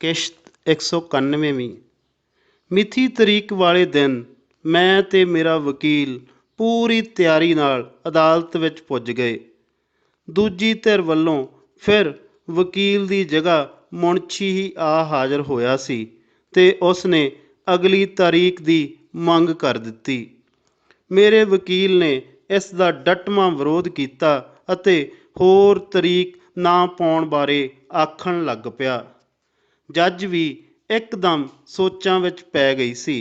ਕਿਸ਼ਤ 191ਵੀਂ। ਮਿਥੀ ਤਰੀਕ ਵਾਲੇ ਦਿਨ ਮੈਂ ਤੇ ਮੇਰਾ ਵਕੀਲ ਪੂਰੀ ਤਿਆਰੀ ਨਾਲ ਅਦਾਲਤ ਵਿੱਚ ਪੁੱਜ ਗਏ। ਦੂਜੀ ਧਿਰ ਵੱਲੋਂ ਫਿਰ ਵਕੀਲ ਦੀ ਜਗ੍ਹਾ ਮੁਨਸ਼ੀ ਹੀ ਆ ਹਾਜ਼ਰ ਹੋਇਆ ਸੀ ਤੇ ਉਸ ਨੇ ਅਗਲੀ ਤਾਰੀਖ ਦੀ ਮੰਗ ਕਰ ਦਿੱਤੀ। ਮੇਰੇ ਵਕੀਲ ਨੇ ਇਸ ਦਾ ਡਟਵਾਂ ਵਿਰੋਧ ਕੀਤਾ ਅਤੇ ਹੋਰ ਤਰੀਕ ਨਾ ਪਾਉਣ ਬਾਰੇ ਆਖਣ ਲੱਗ ਪਿਆ। ਜੱਜ ਵੀ ਇੱਕਦਮ ਸੋਚਾਂ ਵਿੱਚ ਪੈ ਗਈ ਸੀ।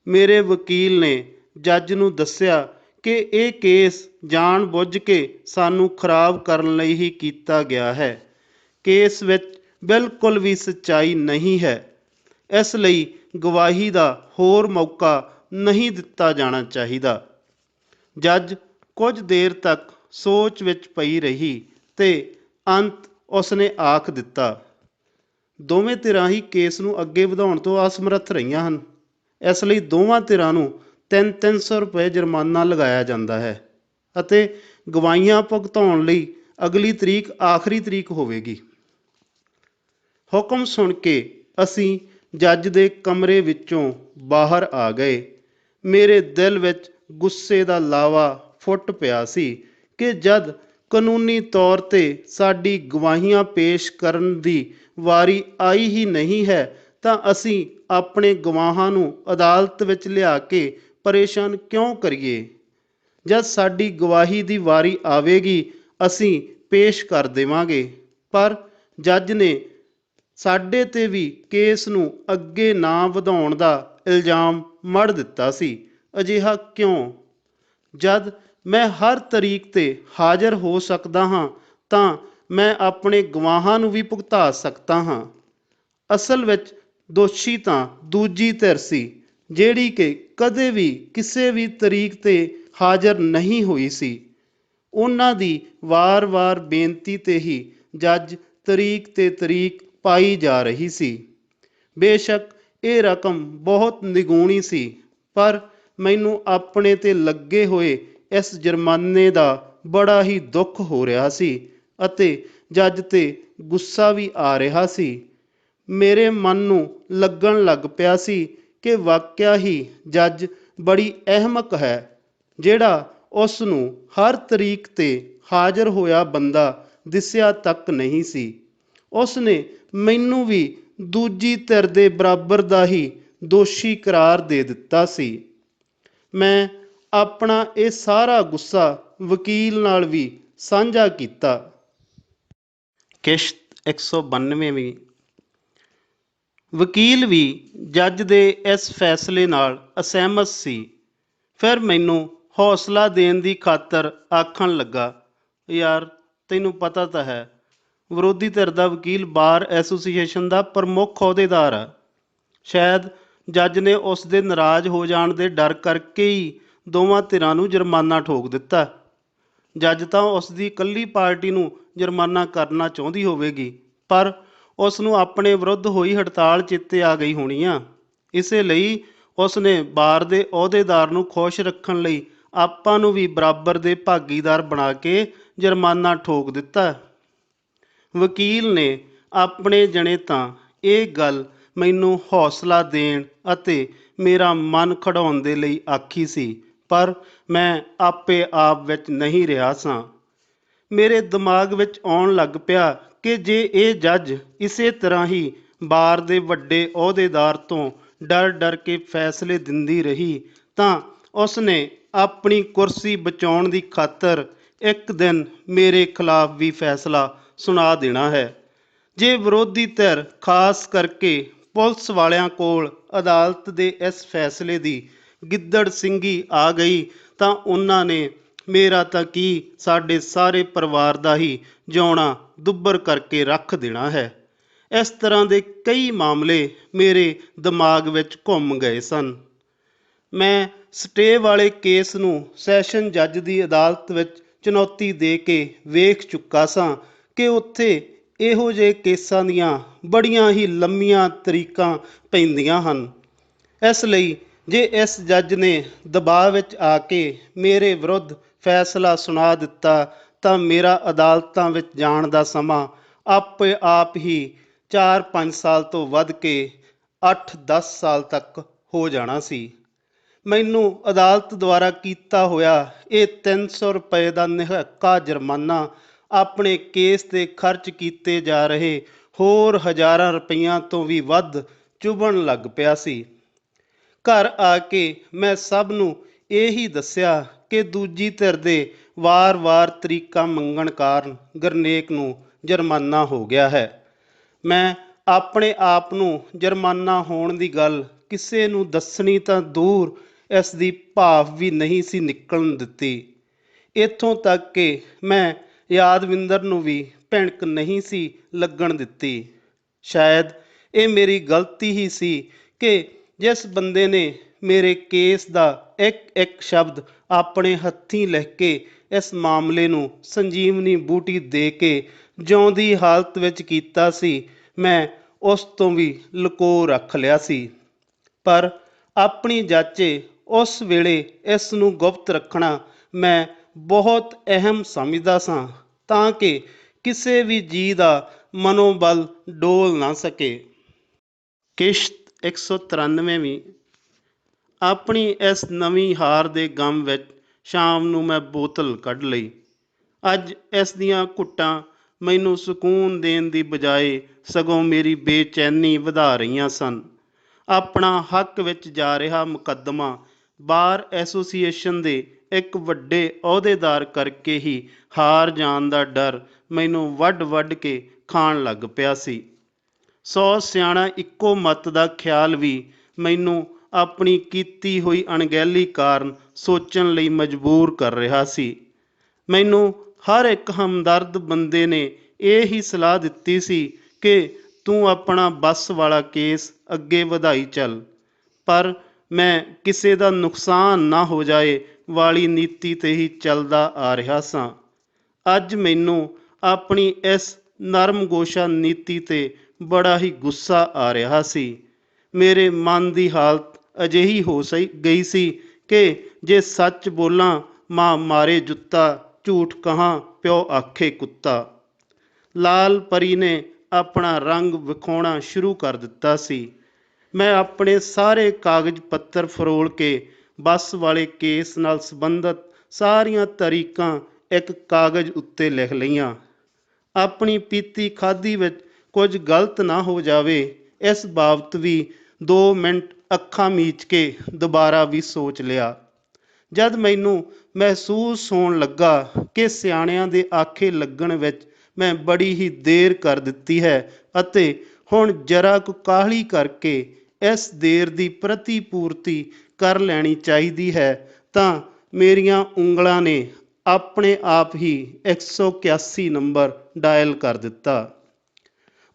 ਮੇਰੇ ਵਕੀਲ ਨੇ ਜੱਜ ਨੂੰ ਦੱਸਿਆ ਕਿ ਇਹ ਕੇਸ ਜਾਣ ਬੁੱਝ ਕੇ ਸਾਨੂੰ ਖਰਾਬ ਕਰਨ ਲਈ ਹੀ ਕੀਤਾ ਗਿਆ ਹੈ। ਕੇਸ ਵਿੱਚ ਬਿਲਕੁਲ ਵੀ ਸੱਚਾਈ ਨਹੀਂ ਹੈ, ਇਸ ਲਈ ਗਵਾਹੀ ਦਾ ਹੋਰ ਮੌਕਾ ਨਹੀਂ ਦਿੱਤਾ ਜਾਣਾ ਚਾਹੀਦਾ। ਜੱਜ ਕੁਝ ਦੇਰ ਤੱਕ ਸੋਚ ਵਿੱਚ ਪਈ ਰਹੀ ਤੇ ਅੰਤ ਉਸਨੇ ਆਖ ਦਿੱਤਾ, ਦੋਵੇਂ ਧਿਰਾਂ ਹੀ ਕੇਸ ਨੂੰ ਅੱਗੇ ਵਧਾਉਣ ਤੋਂ ਅਸਮਰੱਥ ਰਹੀਆਂ ਹਨ, ਇਸ ਲਈ ਦੋਵਾਂ ਧਿਰਾਂ ਨੂੰ 300 ਰੁਪਏ ਜੁਰਮਾਨਾ ਲਗਾਇਆ ਜਾਂਦਾ ਹੈ ਅਤੇ ਗਵਾਹੀਆਂ ਭੁਗਤਾਉਣ ਲਈ ਅਗਲੀ ਤਰੀਕ ਆਖਰੀ ਤਰੀਕ ਹੋਵੇਗੀ। ਹੁਕਮ ਸੁਣ ਕੇ ਅਸੀਂ ਜੱਜ ਦੇ ਕਮਰੇ ਵਿੱਚੋਂ ਬਾਹਰ ਆ ਗਏ। ਮੇਰੇ ਦਿਲ ਵਿੱਚ ਗੁੱਸੇ ਦਾ ਲਾਵਾ ਫੁੱਟ ਪਿਆ ਸੀ ਕਿ ਜਦ ਕਾਨੂੰਨੀ ਤੌਰ ਤੇ ਸਾਡੀ ਗਵਾਹੀਆਂ ਪੇਸ਼ ਕਰਨ ਦੀ ਵਾਰੀ ਆਈ ਹੀ ਨਹੀਂ ਹੈ ਤਾਂ ਅਸੀਂ ਆਪਣੇ ਗਵਾਹਾਂ ਨੂੰ ਅਦਾਲਤ ਵਿੱਚ ਲਿਆ ਕੇ ਪਰੇਸ਼ਾਨ ਕਿਉਂ ਕਰੀਏ। ਜਦ ਸਾਡੀ ਗਵਾਹੀ ਦੀ ਵਾਰੀ ਆਵੇਗੀ ਅਸੀਂ ਪੇਸ਼ ਕਰ ਦੇਵਾਂਗੇ। ਪਰ ਜੱਜ ਨੇ ਸਾਡੇ ਤੇ ਵੀ ਕੇਸ ਨੂੰ ਅੱਗੇ ਨਾ ਵਧਾਉਣ ਦਾ ਇਲਜ਼ਾਮ ਮੜ੍ਹ ਦਿੱਤਾ ਸੀ। ਅਜਿਹਾ ਕਿਉਂ? ਜਦ ਮੈਂ ਹਰ ਤਰੀਕ ਤੇ ਹਾਜ਼ਰ ਹੋ ਸਕਦਾ ਹਾਂ ਤਾਂ ਮੈਂ ਆਪਣੇ ਗਵਾਹਾਂ ਨੂੰ ਵੀ ਭੁਗਤਾ ਸਕਦਾ ਹਾਂ। ਅਸਲ ਵਿੱਚ ਦੋਸ਼ੀ ਤਾਂ ਦੂਜੀ ਧਿਰ ਸੀ, ਜਿਹੜੀ ਕਿ ਕਦੇ ਵੀ ਕਿਸੇ ਵੀ ਤਰੀਕ ਤੇ ਹਾਜ਼ਰ ਨਹੀਂ ਹੋਈ ਸੀ। ਉਹਨਾਂ ਦੀ ਵਾਰ-ਵਾਰ ਬੇਨਤੀ ਤੇ ਹੀ ਜੱਜ ਤਰੀਕ ਤੇ ਤਰੀਕ ਪਾਈ ਜਾ ਰਹੀ ਸੀ। ਬੇਸ਼ੱਕ ਇਹ ਰਕਮ ਬਹੁਤ ਨਿਗੂਣੀ ਸੀ, ਪਰ ਮੈਨੂੰ ਆਪਣੇ ਤੇ ਲੱਗੇ ਹੋਏ ਇਸ ਜੁਰਮਾਨੇ ਦਾ ਬੜਾ ਹੀ ਦੁੱਖ ਹੋ ਰਿਹਾ ਸੀ ਅਤੇ ਜੱਜ ਤੇ ਗੁੱਸਾ ਵੀ ਆ ਰਿਹਾ ਸੀ। ਮੇਰੇ ਮਨ ਨੂੰ ਲੱਗਣ ਲੱਗ ਪਿਆ ਸੀ ਕਿ ਵਾਕਿਆ ਹੀ ਜੱਜ ਬੜੀ ਅਹਿਮਕ ਹੈ, ਜਿਹੜਾ ਉਸ ਨੂੰ ਹਰ ਤਰੀਕ ਤੇ ਹਾਜ਼ਰ ਹੋਇਆ ਬੰਦਾ ਦਿਸਿਆ ਤੱਕ ਨਹੀਂ ਸੀ। ਉਸ ਨੇ ਮੈਨੂੰ ਵੀ ਦੂਜੀ ਧਿਰ ਦੇ ਬਰਾਬਰ ਦਾ ਹੀ ਦੋਸ਼ੀ ਕਰਾਰ ਦੇ ਦਿੱਤਾ ਸੀ। ਮੈਂ ਆਪਣਾ ਇਹ ਸਾਰਾ ਗੁੱਸਾ ਵਕੀਲ ਨਾਲ ਵੀ ਸਾਂਝਾ ਕੀਤਾ। ਕਿਸ਼ਤ 192ਵੀਂ। ਵਕੀਲ ਵੀ ਜੱਜ ਦੇ ਇਸ ਫੈਸਲੇ ਨਾਲ ਅਸਹਿਮਤ ਸੀ। ਫਿਰ ਮੈਨੂੰ ਹੌਸਲਾ ਦੇਣ ਦੀ ਖਾਤਰ ਆਖਣ ਲੱਗਾ, ਯਾਰ ਤੈਨੂੰ ਪਤਾ ਤਾਂ ਹੈ, ਵਿਰੋਧੀ ਧਿਰ ਦਾ ਵਕੀਲ ਬਾਰ ਐਸੋਸੀਏਸ਼ਨ ਦਾ ਪ੍ਰਮੁੱਖ ਅਹੁਦੇਦਾਰ ਆ। ਸ਼ਾਇਦ ਜੱਜ ਨੇ ਉਸ ਦੇ ਨਾਰਾਜ਼ ਹੋ ਜਾਣ ਦੇ ਡਰ ਕਰਕੇ ਹੀ ਦੋਵਾਂ ਧਿਰਾਂ ਨੂੰ ਜੁਰਮਾਨਾ ਠੋਕ ਦਿੱਤਾ। ਜੱਜ ਤਾਂ ਉਸ ਦੀ ਇਕੱਲੀ ਪਾਰਟੀ ਨੂੰ ਜੁਰਮਾਨਾ ਕਰਨਾ ਚਾਹੁੰਦੀ ਹੋਵੇਗੀ, ਪਰ ਉਸ ਨੂੰ ਆਪਣੇ ਵਿਰੁੱਧ ਹੋਈ ਹੜਤਾਲ ਚੇਤੇ ਆ ਗਈ ਹੋਣੀ ਆ। ਇਸੇ ਲਈ ਉਸ ਨੇ ਬਾਰ ਦੇ ਅਹੁਦੇਦਾਰ ਨੂੰ ਖੁਸ਼ ਰੱਖਣ ਲਈ ਆਪਾਂ ਨੂੰ ਵੀ ਬਰਾਬਰ ਦੇ ਭਾਗੀਦਾਰ ਬਣਾ ਕੇ ਜੁਰਮਾਨਾ ਠੋਕ ਦਿੱਤਾ। ਵਕੀਲ ਨੇ ਆਪਣੇ ਜਣੇ ਤਾਂ ਇਹ ਗੱਲ ਮੈਨੂੰ ਹੌਸਲਾ ਦੇਣ ਅਤੇ ਮੇਰਾ ਮਨ ਖਿਡਾਉਣ ਦੇ ਲਈ ਆਖੀ ਸੀ, ਪਰ ਮੈਂ ਆਪੇ ਆਪ ਵਿੱਚ ਨਹੀਂ ਰਿਹਾ ਸਾਂ। ਮੇਰੇ ਦਿਮਾਗ ਵਿੱਚ ਆਉਣ ਲੱਗ ਪਿਆ ਕਿ ਜੇ ਇਹ ਜੱਜ ਇਸੇ ਤਰ੍ਹਾਂ ਹੀ ਬਾਰ ਦੇ ਵੱਡੇ ਅਹੁਦੇਦਾਰ ਤੋਂ ਡਰ ਕੇ ਫੈਸਲੇ ਦਿੰਦੀ ਰਹੀ ਤਾਂ ਉਸ ਨੇ ਆਪਣੀ ਕੁਰਸੀ ਬਚਾਉਣ ਦੀ ਖਾਤਰ ਇੱਕ ਦਿਨ ਮੇਰੇ ਖਿਲਾਫ ਵੀ ਫੈਸਲਾ ਸੁਣਾ ਦੇਣਾ ਹੈ। ਜੇ ਵਿਰੋਧੀ ਧਿਰ, ਖਾਸ ਕਰਕੇ ਪੁਲਿਸ ਵਾਲਿਆਂ ਕੋਲ ਅਦਾਲਤ ਦੇ ਇਸ ਫੈਸਲੇ ਦੀ ਗਿੱਦੜ ਸਿੰਘੀ ਆ ਗਈ ਤਾਂ ਉਹਨਾਂ ਨੇ ਮੇਰਾ ਤਾਂ ਕੀ, ਸਾਡੇ ਸਾਰੇ ਪਰਿਵਾਰ ਦਾ ਹੀ ਜਿਉਣਾ ਦੁੱਭਰ ਕਰਕੇ ਰੱਖ ਦੇਣਾ ਹੈ। ਇਸ ਤਰ੍ਹਾਂ ਦੇ ਕਈ ਮਾਮਲੇ ਮੇਰੇ ਦਿਮਾਗ ਵਿੱਚ ਘੁੰਮ ਗਏ ਸਨ। ਮੈਂ ਸਟੇ ਵਾਲੇ ਕੇਸ ਨੂੰ ਸੈਸ਼ਨ ਜੱਜ ਦੀ ਅਦਾਲਤ ਵਿੱਚ ਚੁਣੌਤੀ ਦੇ ਕੇ ਵੇਖ ਚੁੱਕਾ ਸਾਂ ਕਿ ਉੱਥੇ ਇਹੋ ਜਿਹੇ ਕੇਸਾਂ ਦੀਆਂ ਬੜੀਆਂ ਹੀ ਲੰਮੀਆਂ ਤਰੀਕਾਂ ਪੈਂਦੀਆਂ ਹਨ। ਇਸ ਲਈ ਜੇ ਇਸ ਜੱਜ ਨੇ ਦਬਾਅ ਵਿੱਚ ਆ ਕੇ ਮੇਰੇ ਵਿਰੁੱਧ ਫੈਸਲਾ ਸੁਣਾ ਦਿੱਤਾ ਤਾਂ ਮੇਰਾ ਅਦਾਲਤਾਂ ਵਿੱਚ ਜਾਣ ਦਾ ਸਮਾਂ ਆਪੇ ਆਪ ਹੀ 4-5 ਸਾਲ ਤੋਂ ਵੱਧ ਕੇ 8-10 ਸਾਲ ਤੱਕ ਹੋ ਜਾਣਾ ਸੀ। ਮੈਨੂੰ ਅਦਾਲਤ ਦੁਆਰਾ ਕੀਤਾ ਹੋਇਆ ਇਹ 300 ਰੁਪਏ ਦਾ ਨਿਹੱਕਾ ਜੁਰਮਾਨਾ ਆਪਣੇ ਕੇਸ 'ਤੇ ਖਰਚ ਕੀਤੇ ਜਾ ਰਹੇ ਹੋਰ ਹਜ਼ਾਰਾਂ ਰੁਪਈਆਂ ਤੋਂ ਵੀ ਵੱਧ ਚੁਭਣ ਲੱਗ ਪਿਆ ਸੀ। ਘਰ ਆ ਕੇ ਮੈਂ ਸਭ ਨੂੰ ਇਹੀ ਦੱਸਿਆ ਕਿ ਦੂਜੀ ਧਿਰ ਦੇ ਵਾਰ-ਵਾਰ ਤਰੀਕਾ ਮੰਗਣ ਕਾਰਨ ਗੁਰਨੇਕ ਨੂੰ ਜੁਰਮਾਨਾ ਹੋ ਗਿਆ ਹੈ। ਮੈਂ ਆਪਣੇ ਆਪ ਨੂੰ ਜੁਰਮਾਨਾ ਹੋਣ ਦੀ ਗੱਲ ਕਿਸੇ ਨੂੰ ਦੱਸਣੀ ਤਾਂ ਦੂਰ, ਇਸ ਦੀ ਭਾਫ਼ ਵੀ ਨਹੀਂ ਸੀ ਨਿਕਲਣ ਦਿੱਤੀ। ਇੱਥੋਂ ਤੱਕ ਕਿ ਮੈਂ ਯਾਦਵਿੰਦਰ ਨੂੰ ਵੀ ਭਿਣਕ ਨਹੀਂ ਸੀ ਲੱਗਣ ਦਿੱਤੀ। ਸ਼ਾਇਦ ਇਹ ਮੇਰੀ ਗਲਤੀ ਹੀ ਸੀ ਕਿ ਜਿਸ ਬੰਦੇ ਨੇ ਮੇਰੇ ਕੇਸ ਦਾ ਇੱਕ ਸ਼ਬਦ ਆਪਣੇ ਹੱਥੀਂ ਲਿਖ ਕੇ ਇਸ ਮਾਮਲੇ ਨੂੰ ਸੰਜੀਵਨੀ ਬੂਟੀ ਦੇ ਕੇ ਜਿਉਂਦੀ ਹਾਲਤ ਵਿੱਚ ਕੀਤਾ ਸੀ, ਮੈਂ ਉਸ ਤੋਂ ਵੀ ਲੁਕੋ ਰੱਖ ਲਿਆ ਸੀ। ਪਰ ਆਪਣੀ ਜਾਚੇ ਉਸ ਵੇਲੇ ਇਸ ਨੂੰ ਗੁਪਤ ਰੱਖਣਾ ਮੈਂ ਬਹੁਤ ਅਹਿਮ ਸਮਝਦਾ ਸਾਂ, ਤਾਂ ਕਿ ਕਿਸੇ ਵੀ ਜੀਅ ਦਾ ਮਨੋਬਲ ਡੋਲ ਨਾ ਸਕੇ। ਕਿਸ਼ਤ 193ਵੀਂ। ਆਪਣੀ ਇਸ ਨਵੀਂ ਹਾਰ ਦੇ ਗਮ ਵਿੱਚ ਸ਼ਾਮ ਨੂੰ ਮੈਂ ਬੋਤਲ ਕੱਢ ਲਈ। ਅੱਜ ਇਸ ਦੀਆਂ ਘੁੱਟਾਂ ਮੈਨੂੰ ਸਕੂਨ ਦੇਣ ਦੀ ਬਜਾਏ ਸਗੋਂ ਮੇਰੀ ਬੇਚੈਨੀ ਵਧਾ ਰਹੀਆਂ ਸਨ। ਆਪਣਾ ਹੱਕ ਵਿੱਚ ਜਾ ਰਿਹਾ ਮੁਕੱਦਮਾ ਬਾਰ ਐਸੋਸੀਏਸ਼ਨ ਦੇ ਇੱਕ ਵੱਡੇ ਅਹੁਦੇਦਾਰ ਕਰਕੇ ਹੀ ਹਾਰ ਜਾਣ ਦਾ ਡਰ ਮੈਨੂੰ ਵੱਢ ਕੇ ਖਾਣ ਲੱਗ ਪਿਆ ਸੀ। 100 ਸਿਆਣਾ ਇੱਕੋ ਮੱਤ ਦਾ ਖਿਆਲ ਵੀ ਮੈਨੂੰ ਆਪਣੀ ਕੀਤੀ ਹੋਈ ਅਣਗਹਿਲੀ ਕਾਰਨ ਸੋਚਣ ਲਈ ਮਜਬੂਰ ਕਰ ਰਿਹਾ ਸੀ। ਮੈਨੂੰ ਹਰ ਇੱਕ ਹਮਦਰਦ ਬੰਦੇ ਨੇ ਇਹ ਹੀ ਸਲਾਹ ਦਿੱਤੀ ਸੀ ਕਿ ਤੂੰ ਆਪਣਾ ਬੱਸ ਵਾਲਾ ਕੇਸ ਅੱਗੇ ਵਧਾਈ ਚੱਲ, ਪਰ ਮੈਂ ਕਿਸੇ ਦਾ ਨੁਕਸਾਨ ਨਾ ਹੋ ਜਾਏ ਵਾਲੀ ਨੀਤੀ 'ਤੇ ਹੀ ਚੱਲਦਾ ਆ ਰਿਹਾ ਸਾਂ। ਅੱਜ ਮੈਨੂੰ ਆਪਣੀ ਇਸ ਨਰਮਗੋਸ਼ਾ ਨੀਤੀ 'ਤੇ ਬੜਾ ਹੀ ਗੁੱਸਾ ਆ ਰਿਹਾ ਸੀ। ਮੇਰੇ ਮਨ ਦੀ ਹਾਲਤ ਅਜਿਹੀ ਹੋ ਗਈ ਸੀ ਕਿ ਜੇ ਸੱਚ ਬੋਲਾਂ ਮਾਂ ਮਾਰੇ ਜੁੱਤਾ, ਝੂਠ ਕਹਾਂ ਪਿਓ ਆਖੇ ਕੁੱਤਾ। ਲਾਲ ਪਰੀ ਨੇ ਆਪਣਾ ਰੰਗ ਵਿਖਾਉਣਾ ਸ਼ੁਰੂ ਕਰ ਦਿੱਤਾ ਸੀ। ਮੈਂ ਆਪਣੇ ਸਾਰੇ ਕਾਗਜ਼ ਪੱਤਰ ਫਰੋਲ ਕੇ ਬੱਸ ਵਾਲੇ ਕੇਸ ਨਾਲ ਸੰਬੰਧਿਤ ਸਾਰੀਆਂ ਤਰੀਕਾਂ ਇੱਕ ਕਾਗਜ਼ ਉੱਤੇ ਲਿਖ ਲਈਆਂ। ਆਪਣੀ ਪੀਤੀ ਖਾਧੀ ਵਿੱਚ ਕੁਝ ਗਲਤ ਨਾ ਹੋ ਜਾਵੇ, ਇਸ ਬਾਬਤ ਵੀ 2 ਮਿੰਟ ਅੱਖਾਂ ਮੀਚ ਕੇ ਦੁਬਾਰਾ ਵੀ ਸੋਚ ਲਿਆ। ਜਦ ਮੈਨੂੰ ਮਹਿਸੂਸ ਹੋਣ ਲੱਗਾ ਕਿ ਸਿਆਣਿਆਂ ਦੇ ਆਖੇ ਲੱਗਣ ਵਿੱਚ ਮੈਂ ਬੜੀ ਹੀ ਦੇਰ ਕਰ ਦਿੱਤੀ ਹੈ ਅਤੇ ਹੁਣ ਜਰਾ ਕੁ ਕਾਹਲੀ ਕਰਕੇ ਇਸ ਦੇਰ ਦੀ ਪ੍ਰਤੀਪੂਰਤੀ ਕਰ ਲੈਣੀ ਚਾਹੀਦੀ ਹੈ, ਤਾਂ ਮੇਰੀਆਂ ਉਂਗਲਾਂ ਨੇ ਆਪਣੇ ਆਪ ਹੀ 181 ਨੰਬਰ ਡਾਇਲ ਕਰ ਦਿੱਤਾ।